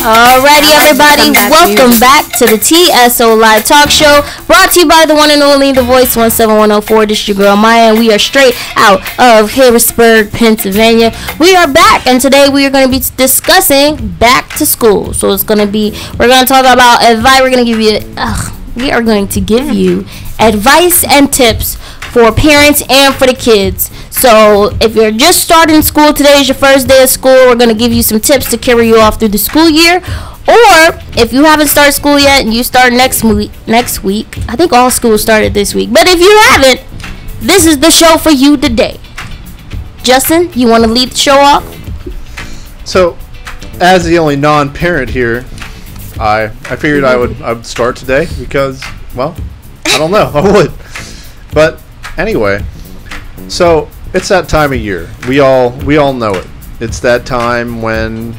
Alrighty, everybody, welcome back to the TSO Live Talk Show, brought to you by the one and only The Voice 17104. This is your girl Maya, and we are straight out of Harrisburg, Pennsylvania. We are back, and today we are going to be discussing back to school. So it's going to be, we're going to talk about advice. We are going to give you advice and tips for parents and for the kids. So if you're just starting school, today is your first day of school, we're going to give you some tips to carry you off through the school year. Or if you haven't started school yet and you start next week, I think all schools started this week, but if you haven't, this is the show for you today. Justin, you want to lead the show off? So, as the only non-parent here, I figured I would start today because, well, I don't know, I would. But anyway, so it's that time of year. We all know it. It's that time when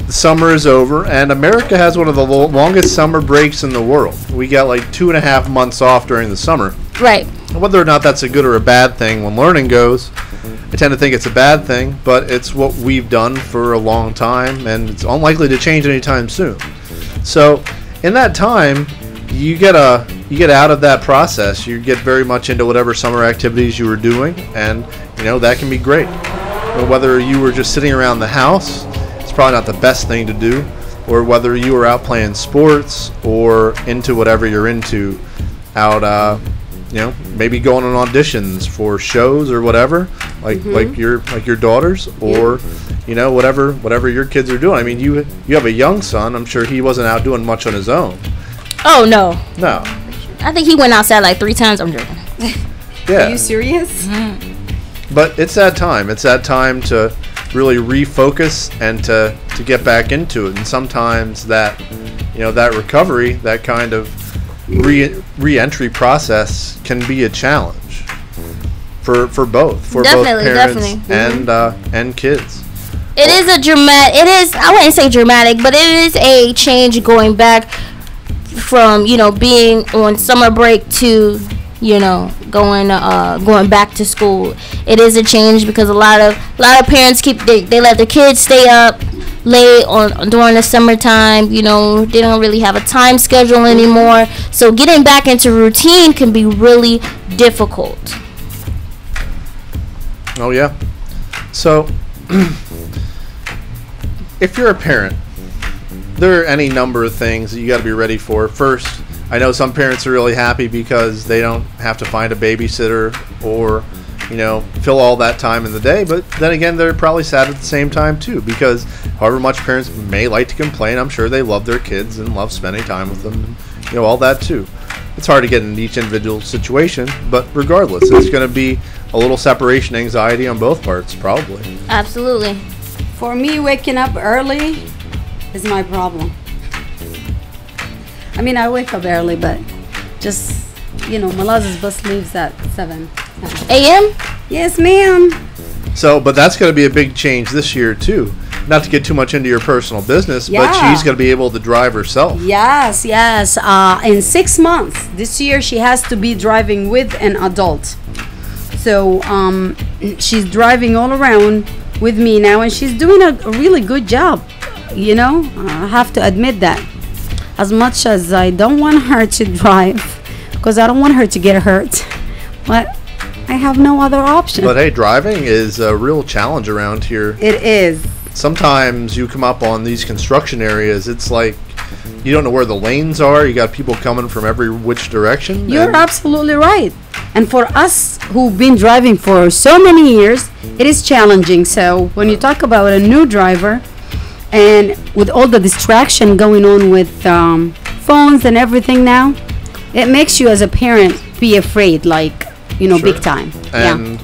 the summer is over, and America has one of the longest summer breaks in the world. We got like 2.5 months off during the summer. Right. Whether or not that's a good or a bad thing when learning goes, I tend to think it's a bad thing, but it's what we've done for a long time, and it's unlikely to change anytime soon. So, in that time, you get out of that process. You get very much into whatever summer activities you were doing, and that can be great. Whether you were just sitting around the house, it's probably not the best thing to do, or whether you were out playing sports or into whatever you're into, out maybe going on auditions for shows or whatever, like your daughters, or whatever your kids are doing. I mean, you have a young son. I'm sure he wasn't out doing much on his own. Oh no. No. I think he went outside like 3 times. I'm joking. Yeah. Are you serious? But it's that time. It's that time to really refocus and to get back into it. And sometimes that, that recovery, that kind of re-entry process can be a challenge for both, Definitely, parents definitely. and kids. It is I wouldn't say dramatic, but it is a change going back from, being on summer break to, going back to school. It is a change because a lot of parents they let their kids stay up late during the summertime. They don't really have a time schedule anymore. So getting back into routine can be really difficult. Oh yeah. So if you're a parent, there are any number of things that you got to be ready for. First, I know some parents are really happy because they don't have to find a babysitter or, fill all that time in the day. But then again, they're probably sad at the same time too, because however much parents may like to complain, I'm sure they love their kids and love spending time with them, and, all that too. It's hard to get in each individual situation, but regardless, it's going to be a little separation anxiety on both parts, probably. Absolutely. For me, waking up early is my problem. I mean, I wake up early, but just, Malaz's bus leaves at 7 a.m.? Yes, ma'am. So, but that's going to be a big change this year, too. Not to get too much into your personal business, but Yeah. she's going to be able to drive herself. Yes. In 6 months, this year, she has to be driving with an adult. So, she's driving all around with me now, and she's doing a really good job. I have to admit that. As much as I don't want her to drive, because I don't want her to get hurt, but I have no other option. But hey, driving is a real challenge around here. It is. Sometimes you come up on these construction areas, it's like you don't know where the lanes are. You got people coming from every which direction. You're absolutely right. And for us who've been driving for so many years, it is challenging. So when you talk about a new driver, and with all the distraction going on with phones and everything now, it makes you as a parent be afraid, Sure. big time. And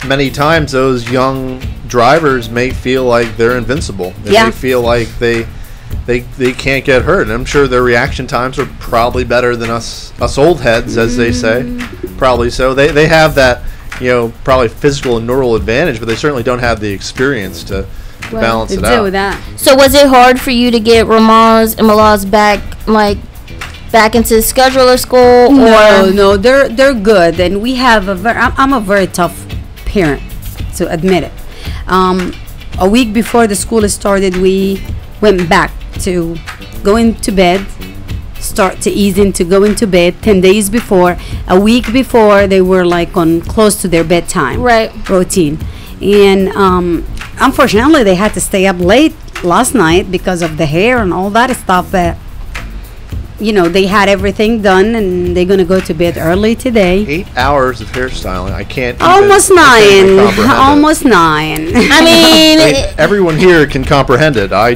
many times those young drivers may feel like they're invincible. They may feel like they can't get hurt. And I'm sure their reaction times are probably better than us old heads, as they say. Probably so. They have that, probably physical and neural advantage, but they certainly don't have the experience to balance it out. Deal with that. So was it hard for you to get Ramaz and Malaz back into the schedule of school? No, they're good, and we have I'm a very tough parent, to admit it. A week before the school started, we went back to going to bed, start to ease into going to bed. 10 days before, a week before, they were on close to their bedtime routine, and unfortunately they had to stay up late last night because of the hair and all that stuff, but they had everything done, and they're gonna go to bed early today. 8 hours of hairstyling. I can't. Almost even 9. Almost 9. I mean, everyone here can comprehend it. I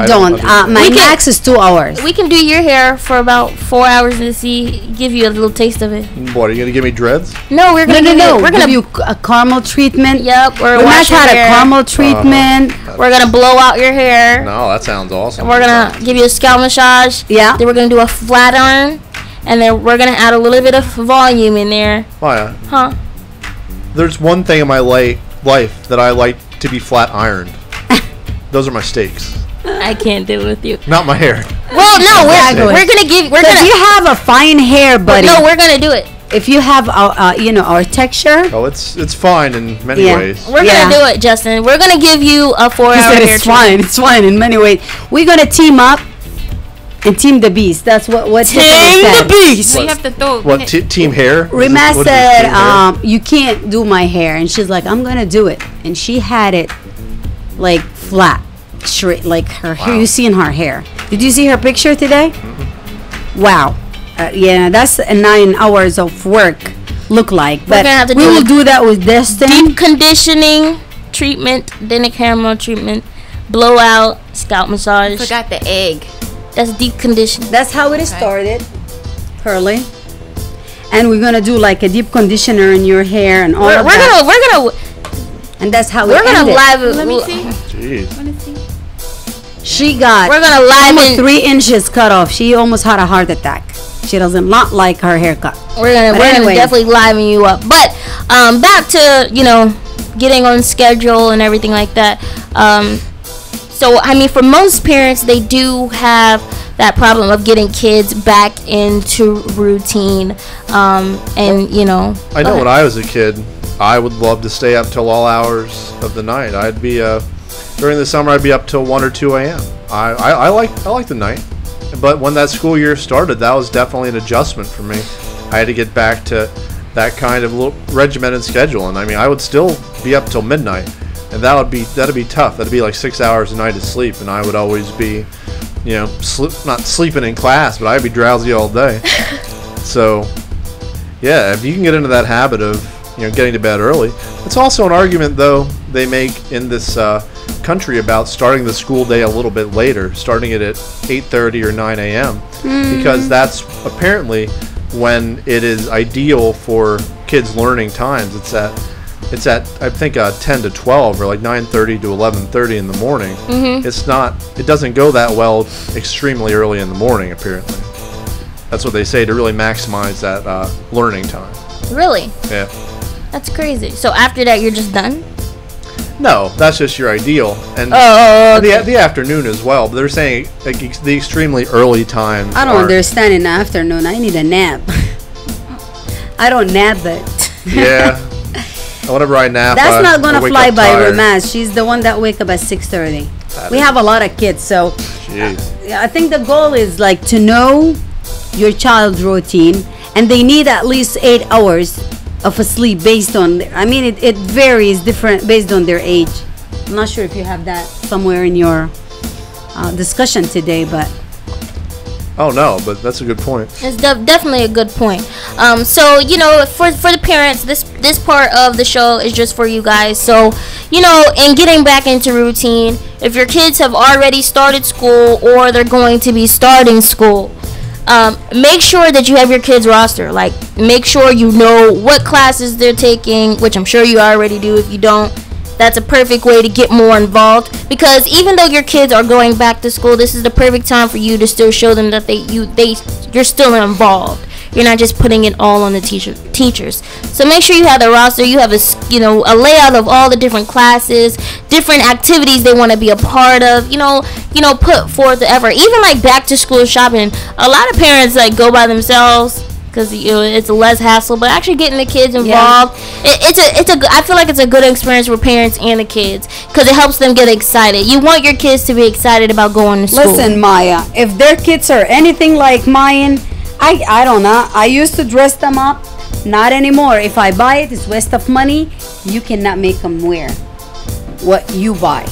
don't. My max is 2 hours. We can do your hair for about 4 hours and give you a little taste of it. What, are you gonna give me dreads? No, we're gonna We're gonna give you a caramel treatment. Yep, We might had a caramel treatment. We're gonna blow out your hair. No, that sounds awesome. We're gonna give you a scalp massage. Yeah. Then we're gonna do a flat iron, and then we're gonna add a little bit of volume in there. Oh yeah. Huh? There's one thing in my life that I like to be flat ironed. Those are my steaks. I can't do it with you. Not my hair. Well, no, we're gonna give. If you have a fine hair, buddy. No, we're gonna do it. If you have our texture. Oh, it's fine in many ways. We're gonna do it, Justin. We're gonna give you a 4 hour hair It's fine. It's fine in many ways. We're gonna team up and team the beast. That's what Team the beast. So you have to throw. What team hair? Rima What is this, team hair? said, you can't do my hair, and she's like, I'm gonna do it, and she had it flat, straight, like her hair. You seen her hair? Did you see her picture today? Mm-hmm. Wow. Yeah, that's 9 hours of work look like. We're But gonna have to we do will do that with Destin. deep conditioning treatment, then a caramel treatment, blowout, scalp massage. Forgot the egg. That's deep conditioning. That's how it started, Pearly. And we're gonna do a deep conditioner in your hair and all of that. We're gonna and that's how We're it gonna ended. live. Let me see. Jeez. Let me see. She got We're gonna live almost in. 3 inches cut off. She almost had a heart attack. She doesn't not like her haircut. We're gonna anyway. definitely liven you up. But back to getting on schedule and everything like that. So I mean, for most parents, they do have that problem of getting kids back into routine. And I know when I was a kid, I would love to stay up till all hours of the night. I'd be during the summer, I'd be up till 1 or 2 a.m. I like the night, but when that school year started, that was definitely an adjustment for me. I had to get back to that kind of little regimented schedule, and I mean, I would still be up till midnight, and that'd be tough. That'd be like 6 hours a night of sleep, and I would always be, not sleeping in class, but I'd be drowsy all day. So, yeah, if you can get into that habit of getting to bed early, it's also an argument though they make in this country about starting the school day a little bit later, starting it at 8:30 or 9 a.m. Because that's apparently when it is ideal for kids' learning times. It's at I think 10 to 12 or like 9:30 to 11:30 in the morning. It doesn't go that well extremely early in the morning apparently. That's what they say to really maximize that learning time. Really? Yeah. That's crazy. So after that, you're just done? No, that's just your ideal, and okay. the afternoon as well. But they're saying like, the extremely early times. I don't understand in the afternoon. I need a nap. I don't nap, but Yeah. Whenever I nap, that's not gonna I wake fly up by tired. Ramaz. She's the one that wake up at 6:30. We have a lot of kids, so Jeez. I think the goal is like to know your child's routine, and they need at least 8 hours of a sleep based on. I mean, it varies different based on their age. I'm not sure if you have that somewhere in your discussion today, but Oh no, but that's a good point. It's definitely a good point. So for the parents, this part of the show is just for you guys. So in getting back into routine, if your kids have already started school or they're going to be starting school, make sure that you have your kids roster. Like, make sure you know what classes they're taking, which I'm sure you already do. If you don't, that's a perfect way to get more involved, because even though your kids are going back to school, this is the perfect time for you to still show them that you're still involved. You're not just putting it all on the teachers. So make sure you have the roster. You have a layout of all the different classes, different activities they want to be a part of. Put forth the effort. Even like back to school shopping, a lot of parents like go by themselves because it's less hassle. But actually getting the kids involved, I feel like it's a good experience for parents and the kids, because it helps them get excited. You want your kids to be excited about going to school. listen, Maya, if their kids are anything like mine, I don't know. I used to dress them up. Not anymore. If I buy it, it's waste of money. You cannot make them wear what you buy.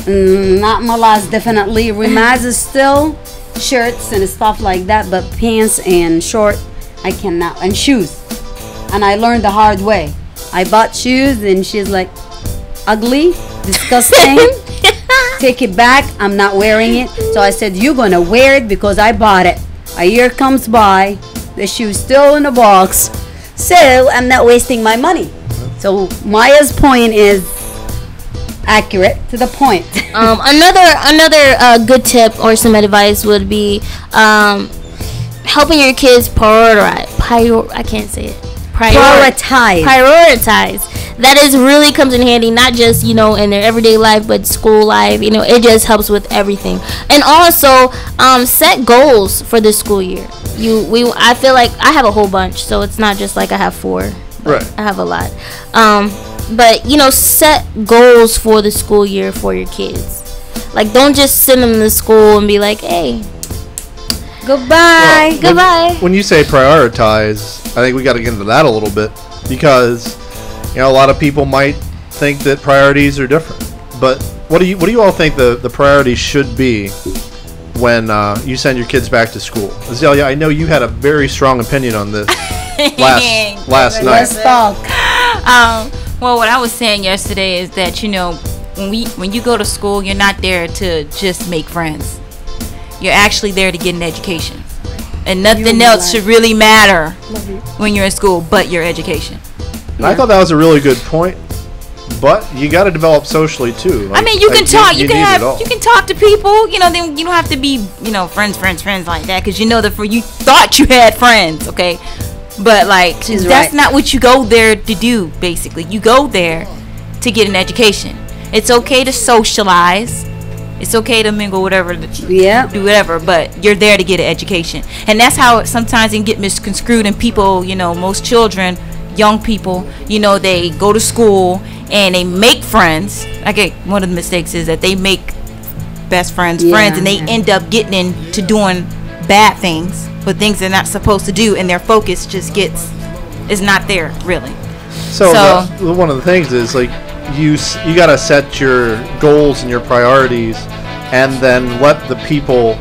Not Malaz, definitely. Rimaz is still shirts and stuff like that, but pants and short, I cannot. And shoes. And I learned the hard way. I bought shoes and she's like, ugly, disgusting. Take it back. I'm not wearing it. So I said, you're going to wear it because I bought it. A year comes by, the shoe's still in the box, so I'm not wasting my money. So Maya's point is accurate to the point. Another good tip or some advice would be helping your kids prioritize. That is really comes in handy, not just in their everyday life, but school life. It just helps with everything. And also set goals for this school year. I feel like I have a whole bunch, so it's not just like I have 4. Right. I have a lot. But set goals for the school year for your kids. Like, don't just send them to school and be like, hey, goodbye. When you say prioritize, I think we got to get into that a little bit, because a lot of people might think that priorities are different. But what do you all think the priorities should be when you send your kids back to school? Azalea, I know you had a very strong opinion on this last night. Let's talk. Well, what I was saying yesterday is that when you go to school, you're not there to just make friends. You're actually there to get an education, and nothing else should really matter when you're in school but your education. And I thought that was a really good point, But you got to develop socially too. I mean, you can talk. You can need have. it all. You can talk to people. You know, then you don't have to be, you know, friends like that, because you know that for you thought you had friends, okay? But like, She's that's right. not what you go there to do. Basically, you go there to get an education. It's okay to socialize. It's okay to mingle, whatever. Yeah. Do whatever, but you're there to get an education, and that's how it sometimes can get misconstrued. And people, you know, most children, young people, you know, they go to school and they make friends. One of the mistakes is that they make best friends, and they end up getting into doing bad things, but things they're not supposed to do, and their focus just is not there really. So one of the things is like you got to set your goals and your priorities, and then let the people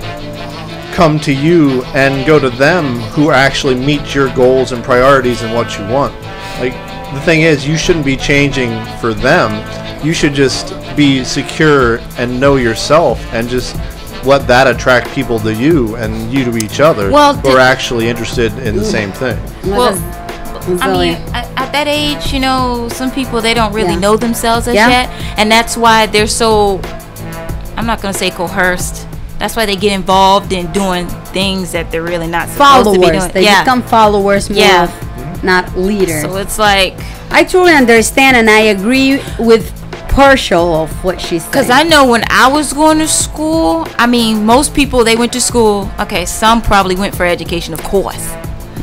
come to you and go to them who actually meet your goals and priorities and what you want. Like, the thing is, you shouldn't be changing for them. You should just be secure and know yourself, and just let that attract people to you and you to each other who are actually interested in the same thing. Well, I mean, at that age, you know, some people, they don't really know themselves as yet, and that's why they're so, I'm not going to say coerced. That's why they get involved in doing things that they're really not supposed to be doing. They become followers more, not leaders. So it's like, I truly understand, and I agree with partial of what she said. Because I know when I was going to school, I mean, most people, they went to school. Okay, some probably went for education, of course.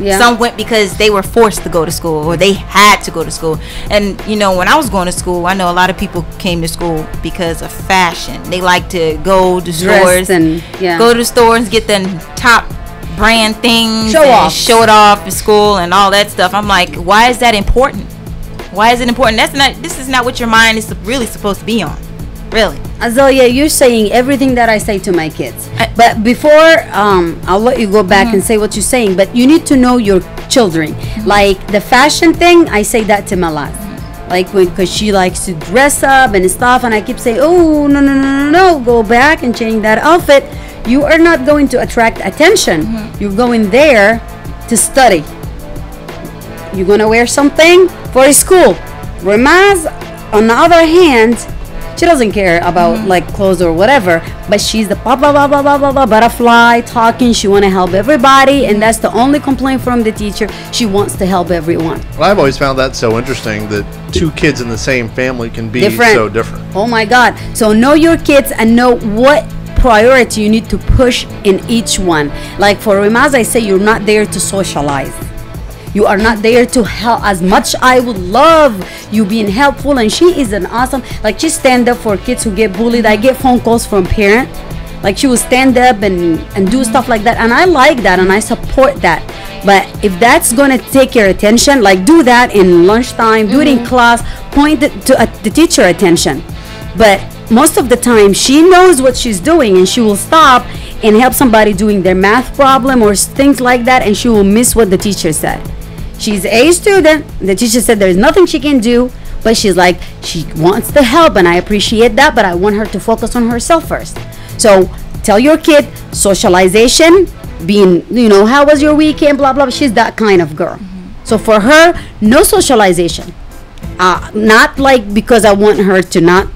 Yeah. Some went because they were forced to go to school, or they had to go to school. And, you know, when I was going to school, I know a lot of people came to school because of fashion. They like to go to stores and go to stores and get the top brand things, show it off at school and all that stuff. I'm like, why is that important? Why is it important? This is not what your mind is really supposed to be on. Really. Azalea, you're saying everything that I say to my kids. But before, I'll let you go back and say what you're saying. But you need to know your children. Like the fashion thing, I say that to Malaz. Like, because she likes to dress up and stuff. And I keep saying, oh, no. Go back and change that outfit. You are not going to attract attention. You're going there to study. You're going to wear something for school. Ramaz, on the other hand, she doesn't care about like clothes or whatever, but she's the butterfly talking. She want to help everybody, and that's the only complaint from the teacher. She wants to help everyone. Well, I've always found that so interesting that two kids in the same family can be so different. Oh my God. So know your kids and know what priority you need to push in each one. Like for Ramaz, I say you're not there to socialize. You are not there to help. As much I would love you being helpful, and she is an awesome, like she stand up for kids who get bullied. I get phone calls from parents, like she will stand up and do stuff like that, and I like that and I support that. But if that's gonna take your attention, like do that in lunchtime, do it in class, point it to the teacher attention. But most of the time she knows what she's doing, and she will stop and help somebody doing their math problem or things like that, and she will miss what the teacher said. She's a student. The teacher said there's nothing she can do, but she's like, she wants to help, and I appreciate that, but I want her to focus on herself first. So tell your kid, socialization, being, you know, how was your weekend, blah, blah. She's that kind of girl. So for her, no socialization. Not like because I want her to not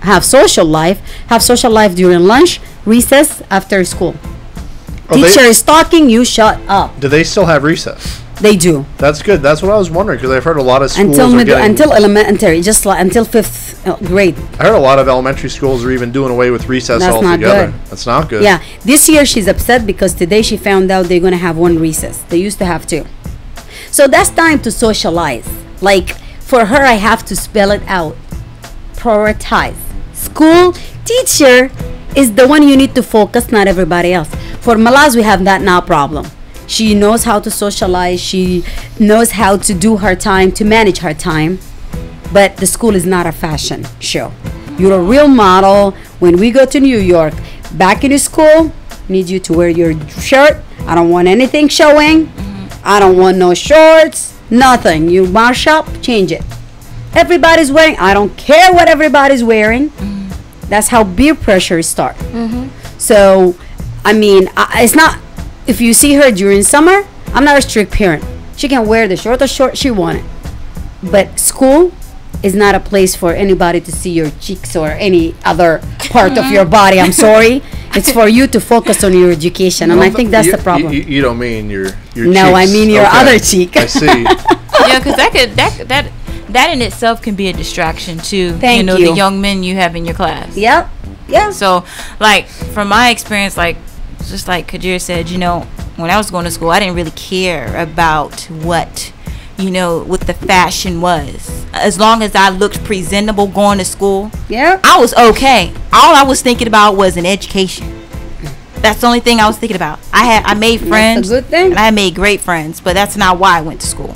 have social life. Have social life during lunch, recess, after school. Teacher is talking, you shut up. Do they still have recess? They do. That's good. That's what I was wondering, because I've heard a lot of schools until elementary, just like until 5th grade. I heard a lot of elementary schools are even doing away with recess altogether. That's not good. Yeah. This year she's upset because today she found out they're going to have one recess. They used to have two. So that's time to socialize. Like for her, I have to spell it out. Prioritize. School teacher is the one you need to focus, not everybody else. For Malaz, we have that now problem. She knows how to socialize. She knows how to do her time, to manage her time. But the school is not a fashion show. You're a real model. When we go to New York, back in school, need you to wear your shirt. I don't want anything showing. I don't want no shorts, nothing. You march up, change it. Everybody's wearing, I don't care what everybody's wearing. That's how peer pressure starts. So, I mean, it's not, if you see her during summer, I'm not a strict parent. She can wear the short she wanted. But school, is not a place for anybody to see your cheeks or any other part of your body. I'm sorry. It's for you to focus on your education, and I think that's the problem. You don't mean your No, I cheeks. mean your Okay. other cheek. I see. Yeah, because that in itself can be a distraction too. Thank you. you. The young men you have in your class. Yep. Yeah. So, like, from my experience, like, just like Kajir said, when I was going to school, I didn't really care about what the fashion was. As long as I looked presentable going to school, Yeah. I was okay. All I was thinking about was an education. That's the only thing I was thinking about. I made friends. That's a good thing. And I made great friends, but that's not why I went to school.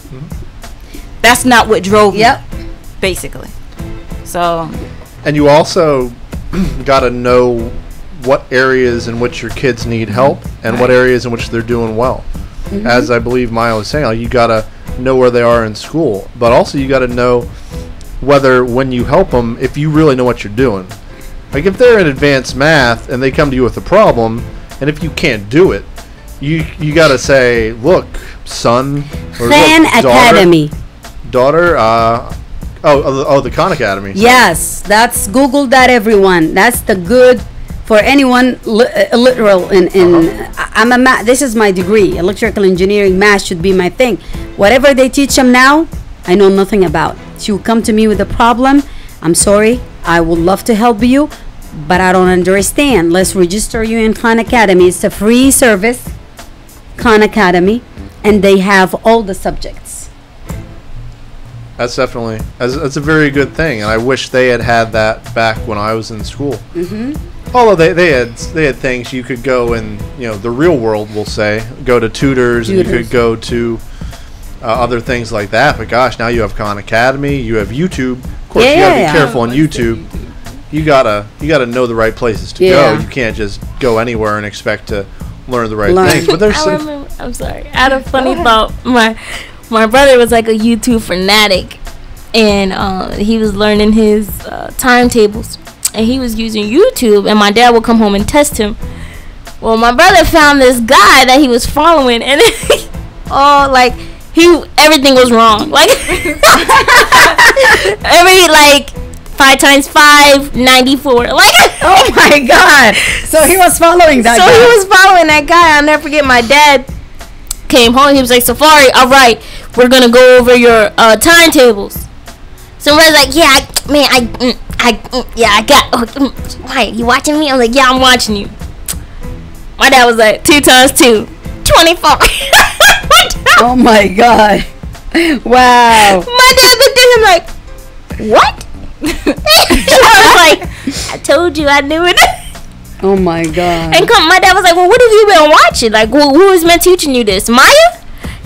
That's not what drove Yep. me, basically. So, And you also got to know what areas in which your kids need help and what areas in which they're doing well. As I believe Maya was saying, like, you got to know where they are in school, but also you got to know whether when you help them, if you really know what you're doing. Like if they're in advanced math and they come to you with a problem, and if you can't do it, you got to say, look, son, or Fan look, daughter- Academy. Daughter, the Khan Academy. Yes, that's Google that, everyone. That's the good for anyone literal in I'm a this is my degree, electrical engineering. Math should be my thing. Whatever they teach them now, I know nothing about. You come to me with a problem, I'm sorry, I would love to help you, but I don't understand. Let's register you in Khan Academy. It's a free service, Khan Academy, and they have all the subjects. That's definitely that's a very good thing, and I wish they had that back when I was in school. Although they had things you could go in, the real world, we'll say, go to tutors. And you could go to other things like that. But gosh, now you have Khan Academy, you have YouTube. Of course, you gotta be careful on YouTube. You gotta know the right places to go. You can't just go anywhere and expect to learn the right things. But there's some. I'm sorry. I had a funny thought. My brother was like a YouTube fanatic, and he was learning his timetables, and he was using YouTube, and my dad would come home and test him. Well, my brother found this guy that he was following, and everything was wrong. Like every 5 times 5, 94. Like, oh my God! So he was following that. So he was following that guy. I'll never forget. My dad came home. He was like, Safari, all right, we're gonna go over your timetables. Somebody's like, yeah, I got. Why, you watching me? I'm like, yeah, I'm watching you. My dad was like, 2 times 2, 24. Oh my God! Wow. My dad looked at him like, what? I was like, I told you, I knew it. Oh my God. And my dad was like, well, what have you been watching? Like, who has been teaching you this? Maya?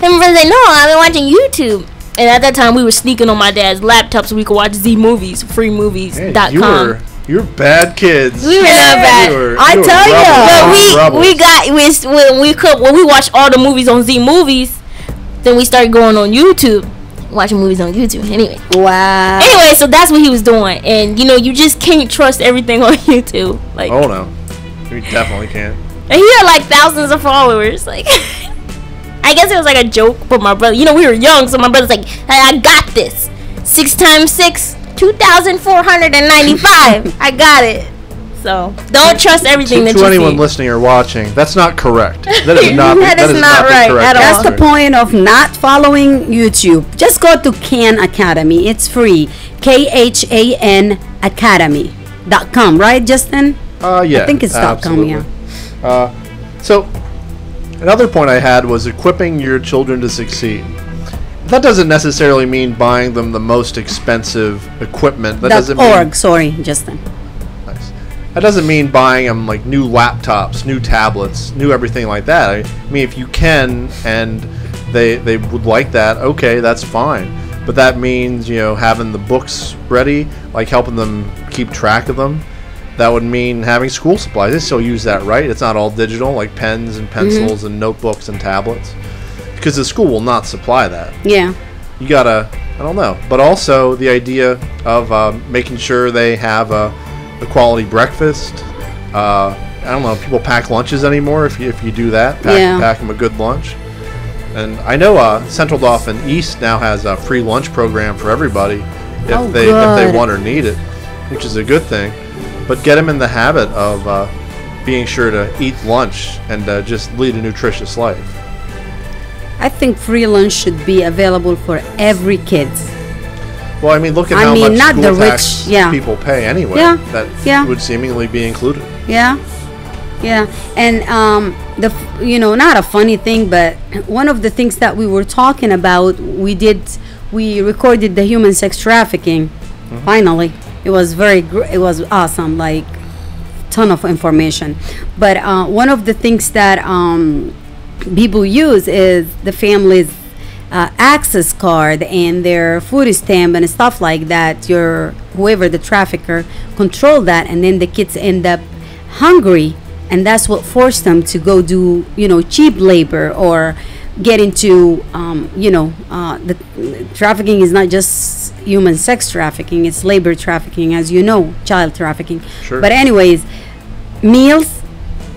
And my brother said, no, I've been watching YouTube. And at that time, we were sneaking on my dad's laptop so we could watch Z-Movies, freemovies.com. Hey, you're bad kids. We were not bad. I tell But when we watched all the movies on Z-Movies, then we started going on YouTube, watching movies on YouTube. Anyway. Wow. Anyway, so that's what he was doing. And, you just can't trust everything on YouTube. Like, Oh, no. You definitely can't. and he had thousands of followers. Like, I guess it was like a joke for my brother. We were young, so my brother's like, hey, I got this. 6 times 6, 2,495. I got it. So don't trust everything that you see. To anyone listening or watching, that's not correct. That is not. That is not the right correct at all. That's the answer. point of not following YouTube. Just go to Khan Academy. It's free. KHAN Academy.com, right, Justin? Yeah. I think it's .com, yeah. So, another point I had was equipping your children to succeed. That doesn't necessarily mean buying them the most expensive equipment. That doesn't mean. .org, sorry, Justin. Nice. That doesn't mean buying them new laptops, new tablets, new everything like that. I mean, if you can and they would like that, okay, that's fine. But that means, having the books ready, helping them keep track of them. That would mean having school supplies. They still use that, right? It's not all digital, like pens and pencils and notebooks and tablets. Because the school will not supply that. Yeah. You gotta, I don't know. But also the idea of making sure they have a quality breakfast. I don't know if people pack lunches anymore. If you do that, pack them a good lunch. And I know Central Dauphin East now has a free lunch program for everybody. if they want or need it, which is a good thing. But get them in the habit of being sure to eat lunch and just lead a nutritious life. I think free lunch should be available for every kid. Well, I mean, look at how much not school the rich, tax yeah. people pay anyway. Yeah, That yeah. would seemingly be included. Yeah, and not a funny thing, but one of the things that we were talking about, we recorded the human sex trafficking. Mm-hmm. Finally, it was it was awesome, like ton of information. But one of the things that people use is the family's access card and their food stamp and stuff like that. Whoever the trafficker control that, and then the kids end up hungry, and that's what forced them to go do cheap labor or get into the trafficking is not just human sex trafficking, it's labor trafficking, as you know, child trafficking. Sure. But anyways, meals,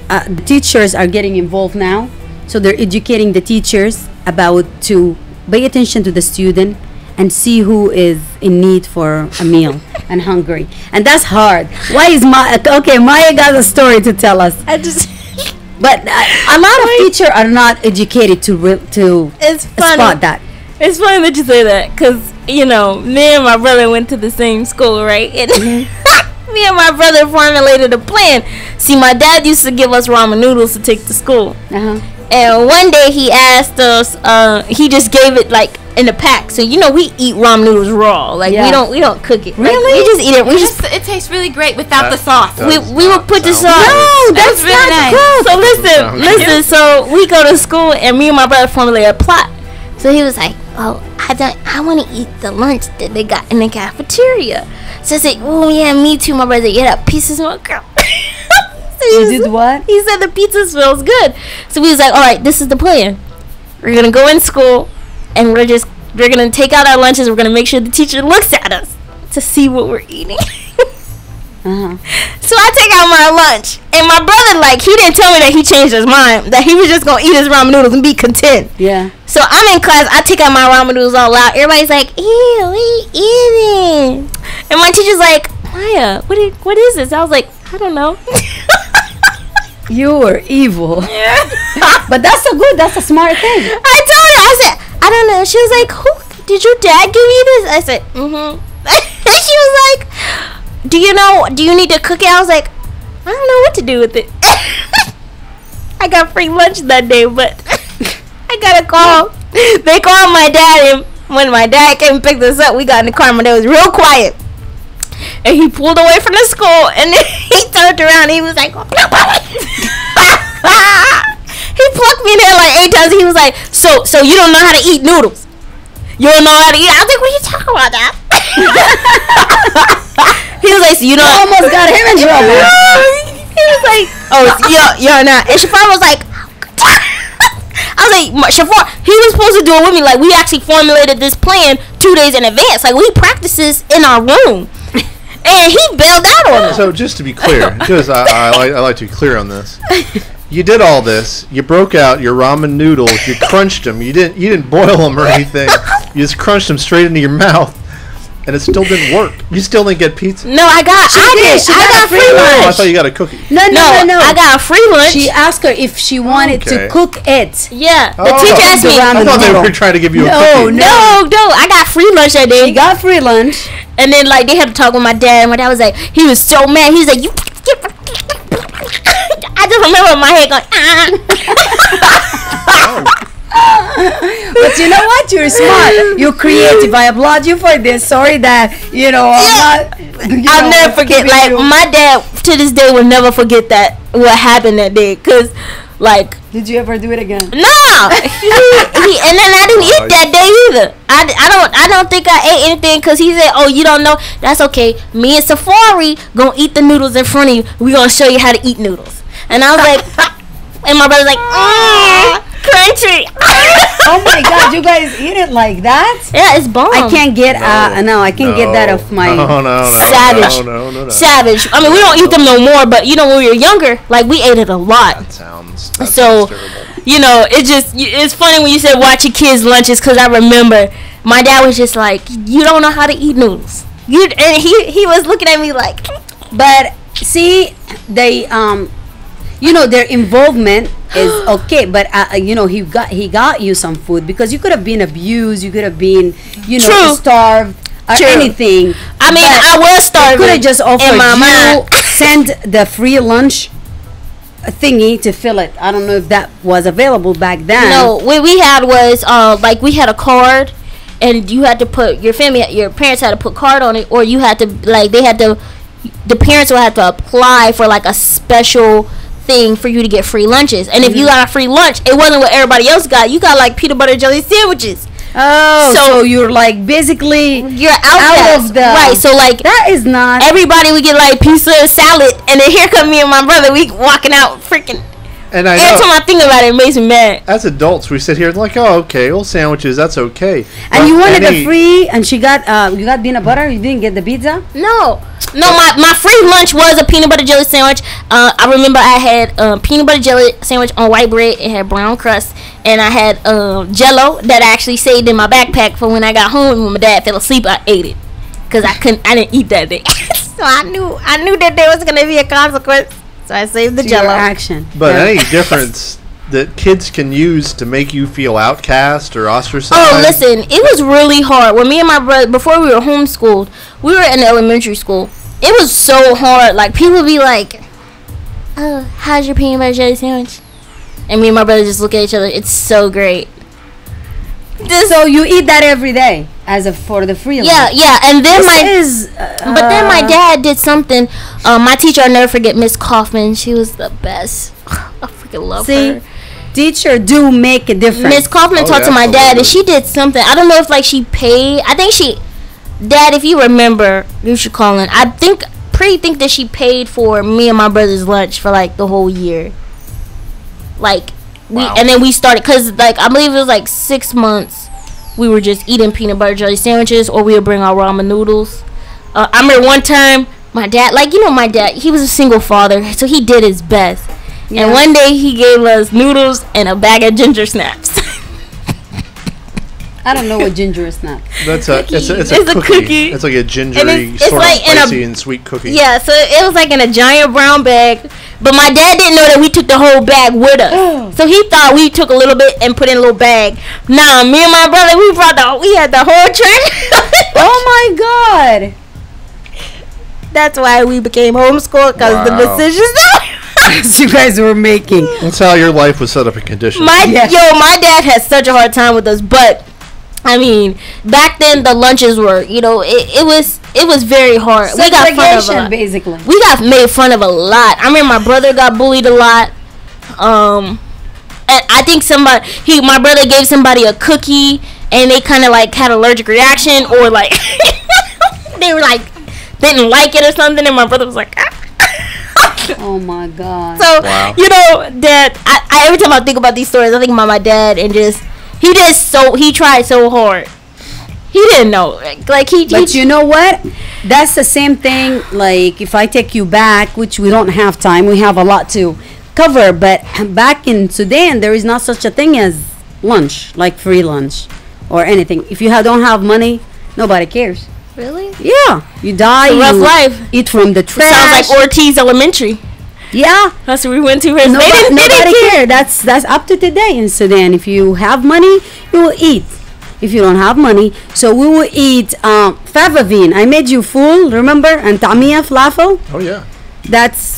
the teachers are getting involved now, so they're educating the teachers about to pay attention to the student and see who is in need for a meal and hungry, and that's hard. Why is Maya got a story to tell us? But a lot of teachers are not educated to It's funny. spot that. It's funny that you say that, because me and my brother went to the same school, right? And me and my brother formulated a plan. See, my dad used to give us ramen noodles to take to school. And one day he asked us, he just gave it like in a pack. So we eat ramen noodles raw. Like we don't cook it. Really? Like, we just eat it. It tastes really great without the sauce. We would put the sauce. No, that's really not nice. good. So listen. So we go to school, and me and my brother formulate a plot. So he was like, "Oh, I want to eat the lunch that they got in the cafeteria." So I said, "Oh yeah, me too." My brother, yeah, that pizza smells good. You did what? He said the pizza smells good. So we was like, all right, this is the plan. We're gonna go in school, and we're gonna take out our lunches. We're gonna make sure the teacher looks at us to see what we're eating. So I take out my lunch, and my brother, he didn't tell me that he changed his mind, that he was just gonna eat his ramen noodles and be content. Yeah. So I'm in class, I take out my ramen noodles all out. Everybody's like, ew, what are you eating? And my teacher's like, Maya, what is this? I was like, I don't know. You were evil. But that's a smart thing. I told her, I said, I don't know. She was like, who, did your dad give you this? I said, mm-hmm. And she was like, do you need to cook it? I was like, I don't know what to do with it. I got free lunch that day, but I got a call. They called my dad, and when my dad came and picked us up, we got in the car. My dad was real quiet. And he pulled away from the school, and then he turned around and he was like, he plucked me in there like 8 times. He was like, so you don't know how to eat noodles? You don't know how to eat? I was like, what are you talking about, Dad? He was like, so you don't Almost got him in trouble. He was like, oh, you're not. And Shafar was like, I was like, Shafar, he was supposed to do it with me. Like, we actually formulated this plan 2 days in advance. Like, we practiced this in our room. And he bailed out on us. So just to be clear, because I like to be clear on this, you did all this. You broke out your ramen noodles. You crunched them. You didn't boil them or anything. You just crunched them straight into your mouth, and it still didn't work. You still didn't get pizza. No, I got free lunch. Oh, I thought you got a cookie. No. I got a free lunch. She asked her if she wanted to cook it. Yeah, the teacher asked me. I thought they were trying to give you a cookie. No, I got free lunch that day. She got free lunch. And then they had to talk with my dad, and my dad was like, he was so mad. He was like, I just remember my head going, But you know what? You're smart. You're creative. I applaud you for this. Sorry that I'll never forget. My dad to this day will never forget that what happened that day. Cause did you ever do it again? No. And then I didn't eat that day either. I don't think I ate anything because he said, oh, you don't know. That's okay. Me and Safari gonna eat the noodles in front of you. We gonna show you how to eat noodles. And I was like, and my brother's like, crunchy. Oh my God, you guys eat it like that? Yeah, it's bomb. I can't get I can't get that off my savage. No. Savage. I mean, we don't eat them no more, but when we were younger, we ate it a lot. That sounds so terrible. it's funny when you said watch your kids' lunches, because I remember my dad was just like, you don't know how to eat noodles. And he was looking at me like, But see, they their involvement is okay. But he got you some food because you could have been abused. You could have been True. starved or True. anything. I mean, But I was starving. could have just offered in my you mind. send the free lunch thingy to fill it. I don't know if that was available back then. No, what we had was like we had a card, and you had to put your parents had to put card on it, or you had to the parents would have to apply for like a special thing for you to get free lunches. And if you got a free lunch, it wasn't what everybody else got. You got like peanut butter jelly sandwiches. Oh, so you're like basically You're out of the right. So like that is not. everybody would get like pizza and salad, and then here come me and my brother. We walking out freaking. And I Every time know, I think about it, it makes me mad. as adults, we sit here like, oh, okay, well, sandwiches, that's okay. And you wanted Any- the free, and she got you got peanut butter. You didn't get the pizza. No, my free lunch was a peanut butter jelly sandwich. I remember I had peanut butter jelly sandwich on white bread. It had brown crust, and I had Jello that I actually saved in my backpack for when I got home. When my dad fell asleep, I ate it because I didn't eat that day. So I knew that there was gonna be a consequence. So I saved the To your Jello. action. But Yeah. any difference that kids can use to make you feel outcast or ostracized? Oh, listen, it was really hard. When me and my brother, before we were homeschooled, we were in elementary school. It was so hard. Like, people would be like, oh, how's your peanut butter jelly sandwich? And me and my brother just look at each other. It's so great. So you eat that every day for the free lunch. Yeah. And then But then my dad did something. My teacher, I'll never forget, Miss Kaufman. She was the best. I freaking love her. Teacher do make a difference. Miss Kaufman Oh, talked to my absolutely. dad, and she did something. I don't know if like she paid. I think Dad, if you remember, you should call in. I think that she paid for me and my brother's lunch for like the whole year. Like and then we started because like I believe it was like 6 months. We were just eating peanut butter jelly sandwiches, or we would bring our ramen noodles. I remember one time my dad, my dad, he was a single father, so he did his best. Yeah. And one day he gave us noodles and a bag of ginger snaps. I don't know what ginger is not. That's a Cookie. it's It's a a cookie. cookie. It's like a gingery, And it's sort like of in a- spicy and sweet cookie. Yeah, so it was like in a giant brown bag. But my dad didn't know that we took the whole bag with us. So he thought we took a little bit and put in a little bag. Nah, me and my brother, we had the whole tray. Oh my God! That's why we became homeschooled, because the Wow. decisions that You guys were making. That's how your life was set up in conditions. my dad had such a hard time with us. But I mean, back then the lunches were, it was very hard. We got fun of a Segregation, lot. basically. We got made fun of a lot. I remember my brother got bullied a lot. And I think my brother gave somebody a cookie, and they kind of like had allergic reaction, or like they were like didn't like it or something, and my brother was like, Oh my God! so Wow. Dad. I every time I think about these stories, I think about my dad, and he tried so hard. He didn't know, But you know what? That's the same thing. Like if I take you back, which we don't have time, we have a lot to cover. But back in Sudan, there is not such a thing as lunch, like free lunch or anything. If you don't have money, nobody cares. Really? Yeah, you die. It's a rough you life. Eat from the trash. Sounds like Ortiz Elementary. Yeah. That's where we went to. They Nobody didn't care. That's up to today in Sudan. If you have money, you will eat. If you don't have money, so we will eat favavine. I made you full, remember? And tamia falafel. Oh yeah.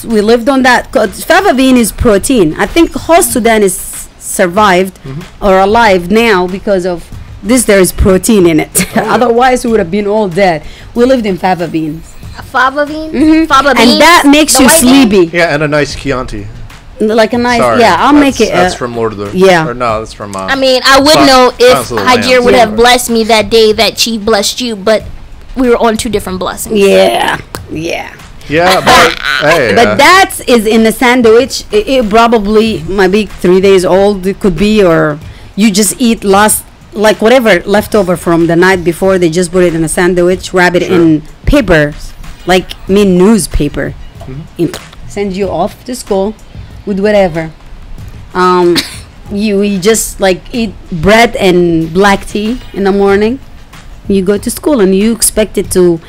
We lived on that. 'Cause favavine is protein. I think whole Sudan is survived or alive now because of this. There is protein in it. Otherwise, we would have been all dead. We lived in fava beans. Fava beans? Mhm. Fava beans? And that makes The you white bean? sleepy. Yeah, and a nice Chianti. Like a nice, Sorry, yeah, I'll make it. That's from Lord of the. yeah. Or no, that's from. I mean, I would Silence- know if Silence of the Hajir Lambs. would have Yeah. blessed me that day that she blessed you, but we were on two different blessings. Yeah. Yeah, but hey. But that is in the sandwich. It probably might be 3 days old. It could be, or you just eat like whatever leftover from the night before. They just put it in a sandwich, wrap it in paper, like newspaper, and send you off to school with whatever. You just like eat bread and black tea in the morning. You go to school and you expect it to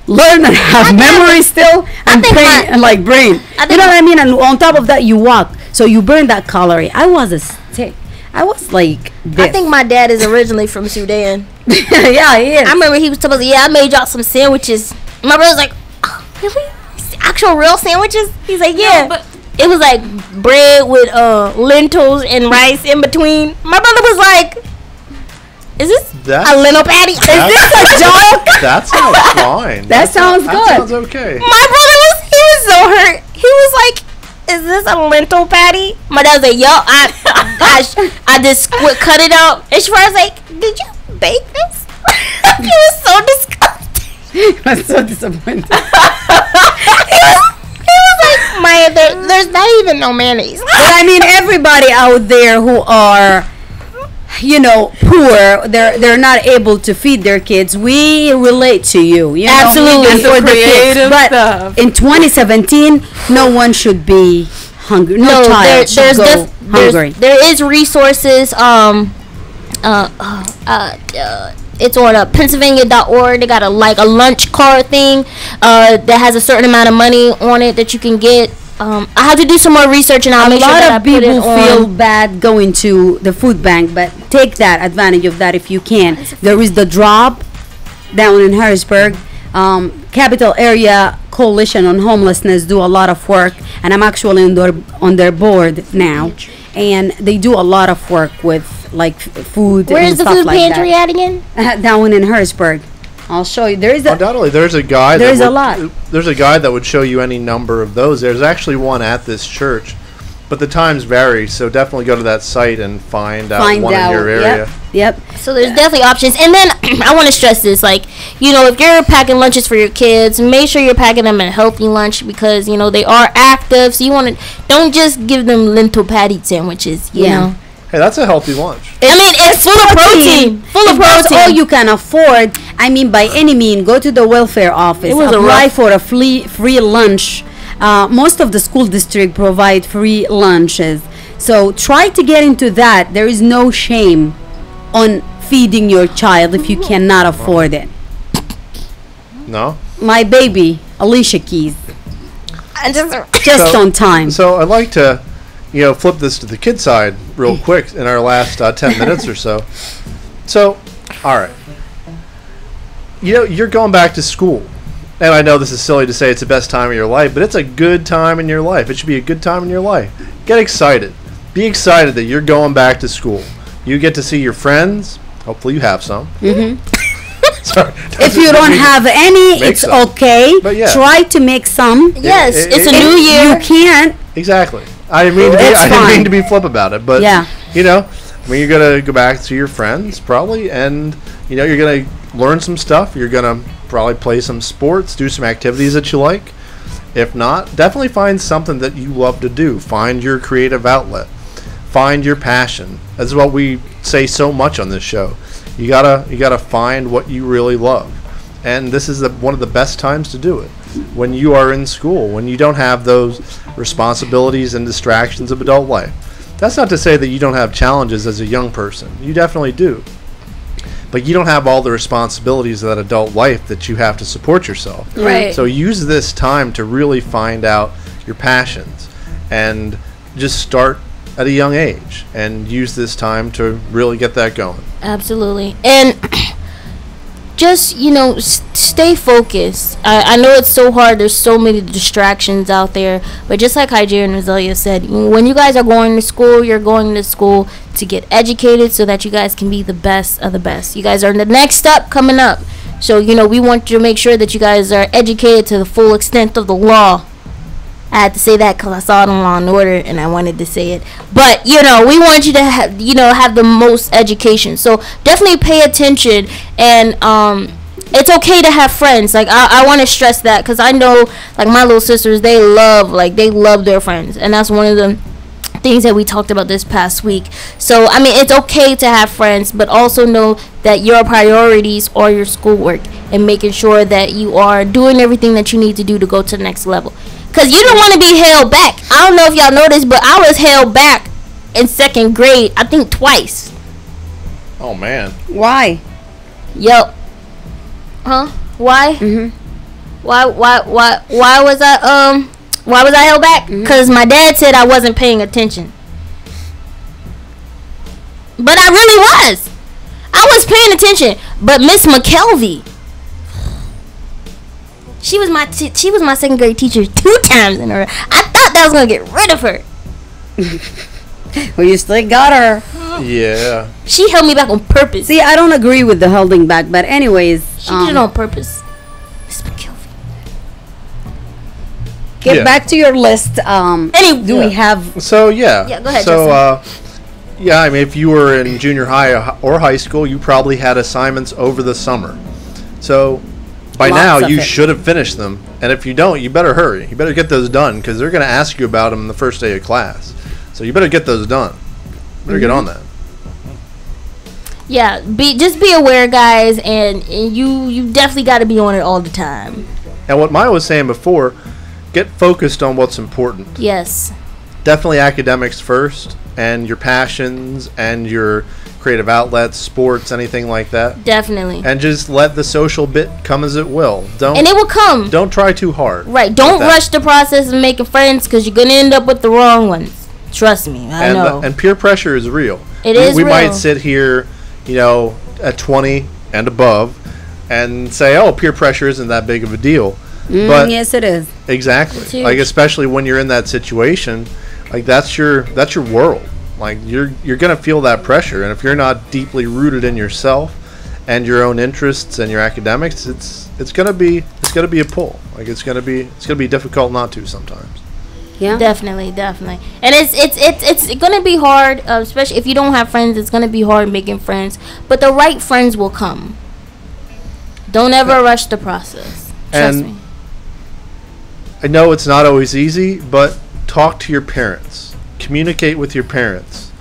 learn and have memory still and think brain and like brain. You know what I mean? And on top of that, you walk, so you burn that calorie. I was a stick. I was like this. I think my dad is originally from Sudan. Yeah, he is. I remember he was supposed to, I made y'all some sandwiches. My brother's like, oh, really? Actual real sandwiches? He's like, yeah. but it was like bread with lentils and rice in between. My brother was like, is this a lentil patty? Is this a joke? That sounds fine. That sounds good. That sounds okay. My brother was so hurt. He was like, is this a lentil patty? My dad was like, yo, I just cut it out. And she was like, did you bake this? He was so disgusted. I was so disappointed. He was like, Maya, there's not even no mayonnaise. But I mean, everybody out there who are, you know, poor, they're not able to feed their kids. We relate to you. You know? Absolutely. For the kids. creative But stuff. in 2017, no one should be hungry. No child should go hungry. There is resources. It's on Pennsylvania.org. They got a lunch card thing that has a certain amount of money on it that you can get. I have to do some more research, and I'll make sure that I A lot put of it people on. feel bad going to the food bank, but take that advantage of that if you can. There is the Drop down in Harrisburg. Capital Area Coalition on Homelessness do a lot of work, and I'm actually on their board now, and they do a lot of work with like food Where and is the stuff food like pantry that. at again? Down in Harrisburg. I'll show you. There is a Undoubtedly, there's a guy. There's that a lot. There's a guy that would show you any number of those. There's actually one at this church, but the times vary. So definitely go to that site and find out one in your area. Yep. So there's definitely options. And then I want to stress this, like, you know, if you're packing lunches for your kids, make sure you're packing them a healthy lunch because, you know, they are active. So you want to, don't just give them lentil patty sandwiches, you know. Hey, that's a healthy lunch. I mean, it's full of protein. Full of If that's protein. all you can afford, I mean, by any means, go to the welfare office. It was a apply rough- for a free lunch. Most of the school district provide free lunches. So try to get into that. There is no shame on feeding your child if you cannot afford it. No? My baby, Alicia Keys, just on time. So I'd like to, you know, flip this to the kid side real quick in our last 10 minutes or so. So, all right. You know, you're going back to school. And I know this is silly to say it's the best time of your life, but it's a good time in your life. It should be a good time in your life. Get excited. Be excited that you're going back to school. You get to see your friends. Hopefully you have some. Sorry. If you don't have any, Make it's some. okay. But yeah. Try to make some. Yes, it's a it- new year. You can't. Exactly. I didn't mean to be, It's I didn't mean fine. to be flip about it, but Yeah. you know, I mean, you're gonna go back to your friends probably, and you know, you're gonna learn some stuff. You're gonna probably play some sports, do some activities that you like. If not, definitely find something that you love to do. Find your creative outlet. Find your passion. That's what we say so much on this show. You gotta find what you really love, and this is one of the best times to do it. When you are in school, when you don't have those responsibilities and distractions of adult life. That's not to say that you don't have challenges as a young person. You definitely do. But you don't have all the responsibilities of that adult life that you have to support yourself. Right. So use this time to really find out your passions and just start at a young age and use this time to really get that going. Absolutely. And just, you know, stay focused. I know it's so hard. There's so many distractions out there. But just like Hygeria and Roselia said, when you guys are going to school, you're going to school to get educated so that you guys can be the best of the best. You guys are the next step coming up. So, you know, we want to make sure that you guys are educated to the full extent of the law. I had to say that because I saw it on Law and Order and I wanted to say it. But, you know, we want you to have, you know, have the most education. So definitely pay attention. And it's okay to have friends. Like, I want to stress that because I know, like, my little sisters, they love their friends. And that's one of the things that we talked about this past week. So, I mean, it's okay to have friends, but also know that your priorities are your schoolwork and making sure that you are doing everything that you need to do to go to the next level. Because you don't want to be held back. I don't know if y'all noticed, but I was held back in second grade, I think twice. Oh man. Why? Yep. Huh? Why? Mm-hmm. Why was I held back? Because my dad said I wasn't paying attention. But I really was. I was paying attention. But Miss McKelvey, she was my second grade teacher 2 times in a row. I thought that was gonna get rid of her. Well, you still got her. Yeah. She held me back on purpose. See, I don't agree with the holding back, but anyways, She did it on purpose. Miss McKelvey. get Yeah. back to your list. Do we have? So yeah. Yeah, go ahead, So yeah, I mean, if you were in junior high or high school, you probably had assignments over the summer. So by Lots now of you it. should have finished them, and if you don't, you better hurry. You better get those done because they're going to ask you about them the first day of class. So you better get those done. Better get on that. Yeah, just be aware, guys, and you definitely got to be on it all the time. And what Maya was saying before, get focused on what's important. Yes. Definitely academics first, and your passions and your creative outlets, sports, anything like that. Definitely. And just let the social bit come as it will. And it will come. Don't try too hard. Right. Don't with that. rush the process of making friends because you're going to end up with the wrong ones. Trust me. I know. And peer pressure is real. It is we real. might sit here, at 20 and above and say, oh, peer pressure isn't that big of a deal. But Yes, it is. exactly. It's huge. Like, especially when you're in that situation, like that's your world. Like you're going to feel that pressure, and if you're not deeply rooted in yourself and your own interests and your academics, it's going to be a pull. Like it's going to be difficult not to sometimes. Yeah. Definitely. And it's going to be hard, especially if you don't have friends. It's going to be hard making friends, but the right friends will come. Don't ever rush the process. Trust me. I know it's not always easy, but talk to your parents. Communicate with your parents.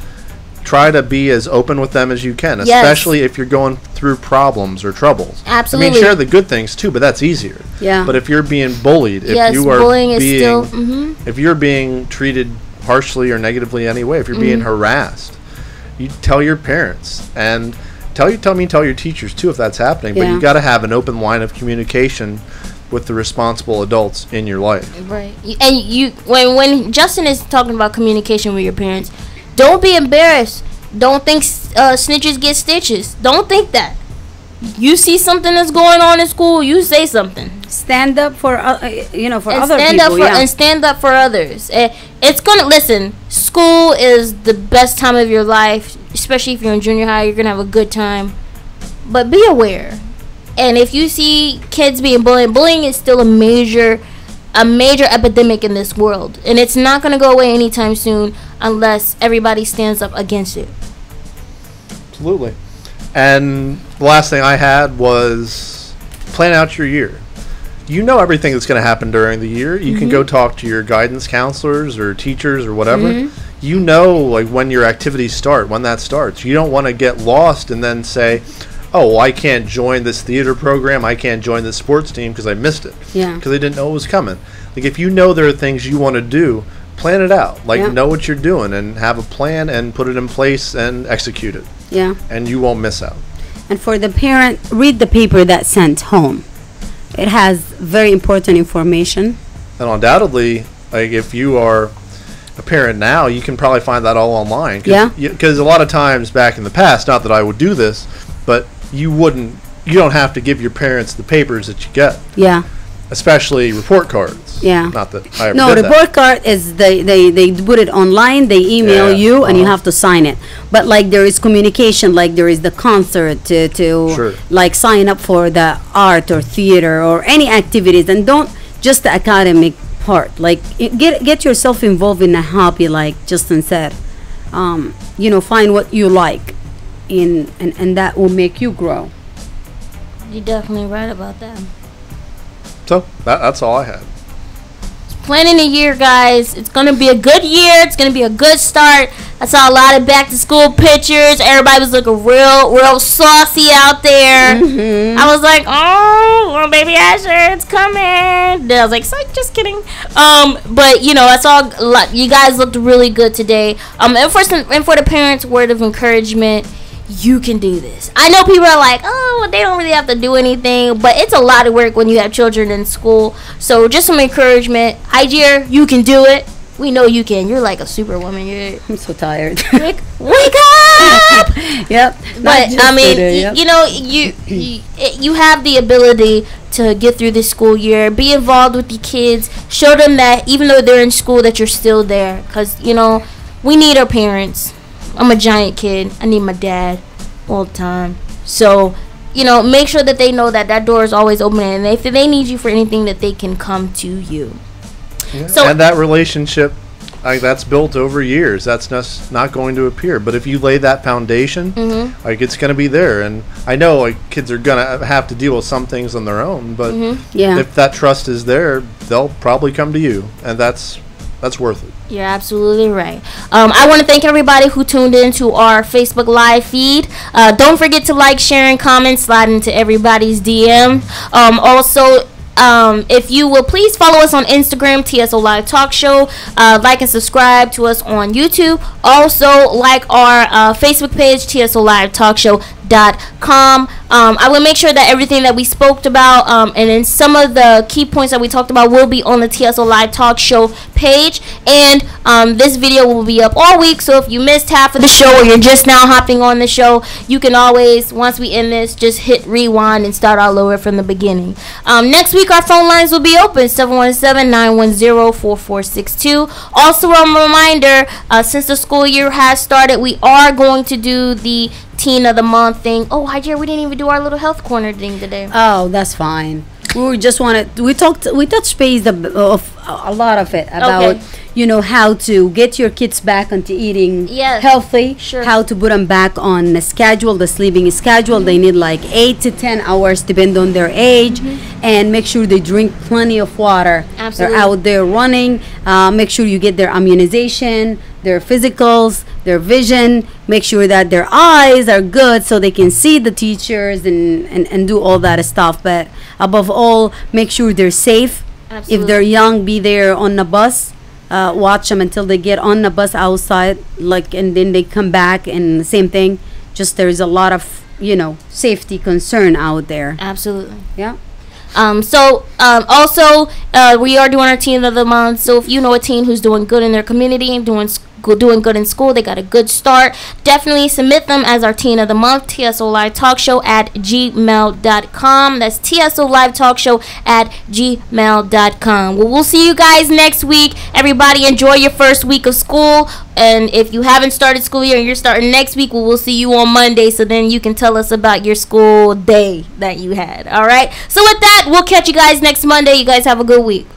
Try to be as open with them as you can, Yes. especially if you're going through problems or troubles. Absolutely. I mean, share the good things too, but that's easier. Yeah. But if you're being bullied, Yes, if you are bullying is being, still. Mm-hmm. if you're being treated harshly or negatively anyway, if you're being harassed, you tell your parents and tell your teachers too if that's happening. But Yeah. you got to have an open line of communication with the responsible adults in your life. Right. And when Justin is talking about communication with your parents, don't be embarrassed. Don't think snitches get stitches. Don't think that. You see something that's going on in school, you say something. Stand up for for And other stand people. up and stand up for others. It's gonna listen. School is the best time of your life, especially if you're in junior high. You're gonna have a good time, but be aware. And if you see kids being bullied, bullying is still a major epidemic in this world, and it's not gonna go away anytime soon unless everybody stands up against it. Absolutely. And the last thing I had was plan out your year. You know everything that's going to happen during the year. You can go talk to your guidance counselors or teachers or whatever. You know, like when your activities start, when that starts. You don't want to get lost and then say, oh, well, I can't join this theater program. I can't join this sports team because I missed it. Yeah. Because I didn't know it was coming. Like if you know there are things you want to do, plan it out. Like Yeah. know what you're doing and have a plan and put it in place and execute it. Yeah. And you won't miss out. And for the parent, read the paper that's sent home. It has very important information. And undoubtedly, like if you are a parent now, you can probably find that all online. Yeah. Because a lot of times back in the past, not that I would do this, but you don't have to give your parents the papers that you get, Yeah. especially report cards. Yeah. Not that I ever No, did that. report card is they put it online, they email Yeah, you, and you uh-huh. have to sign it. But like there is communication, like there is the concert to Sure. like sign up for the art or theater or any activities, and don't just the academic part. Like get yourself involved in a hobby, like Justin said. Find what you like, and that will make you grow. You're definitely right about that. So that's all I had. Planning the year, guys. It's gonna be a good year. It's gonna be a good start. I saw a lot of back to school pictures. Everybody was looking real saucy out there. I was like, oh, well, baby Asher, it's coming. Then I was like, psych, just kidding. But I saw a lot. You guys looked really good today. And for the parents, word of encouragement. you can do this. I know people are like, oh, they don't really have to do anything, but it's a lot of work when you have children in school. So just some encouragement. Igear, you can do it. We know you can. You're like a superwoman. I'm so tired. Wake up! Yep. But I mean, you know, you have the ability to get through this school year. Be involved with the kids. Show them that even though they're in school, that you're still there. Because, you know, we need our parents. I'm a giant kid. I need my dad all the time. So, you know, make sure that they know that that door is always open, and if they need you for anything, that they can come to you. Yeah. So, and that relationship, like, that's built over years. That's not going to appear. But if you lay that foundation, like, it's going to be there. And I know, like, kids are going to have to deal with some things on their own. But if that trust is there, they'll probably come to you, and that's worth it. You're absolutely right. I want to thank everybody who tuned in to our Facebook Live feed. Don't forget to like, share, and comment. Slide into everybody's DM. Also, if you will please follow us on Instagram, TSO Live Talk Show. Like and subscribe to us on YouTube. Also, like our Facebook page, TSO Live Talk Show.com. I will make sure that everything that we spoke about and then some of the key points that we talked about will be on the TSO Live Talk Show page. And this video will be up all week, so if you missed half of the show or you're just now hopping on the show, you can always, once we end this, just hit rewind and start all over from the beginning. Next week our phone lines will be open, 717-910-4462. Also a reminder, since the school year has started, we are going to do the Teen of the Month thing. Oh, Igear, we didn't even do our little health corner thing today. Oh, that's fine. We touched base of a lot of it about you know, how to get your kids back onto eating healthy, how to put them back on the schedule, the sleeping schedule. They need like 8 to 10 hours depending on their age, and make sure they drink plenty of water. Absolutely. They're out there running. Make sure you get their immunization, their physicals, their vision. Make sure that their eyes are good so they can see the teachers and do all that stuff. But above all, make sure they're safe. Absolutely. If they're young, be there on the bus. Watch them until they get on the bus outside, and then they come back, and the same thing. Just there's a lot of, you know, safety concern out there. Absolutely. Yeah. Also, we are doing our Teen of the Month. So if you know a teen who's doing good in their community and doing good in school, they got a good start, definitely submit them as our Teen of the Month. TSO Live Talk Show at gmail.com. That's TSO Live Talk Show at gmail.com. Well, we'll see you guys next week. Everybody enjoy your first week of school. And if you haven't started school year and you're starting next week, we'll see you on Monday, so then you can tell us about your school day that you had. All right. So with that, we'll catch you guys next Monday. You guys have a good week.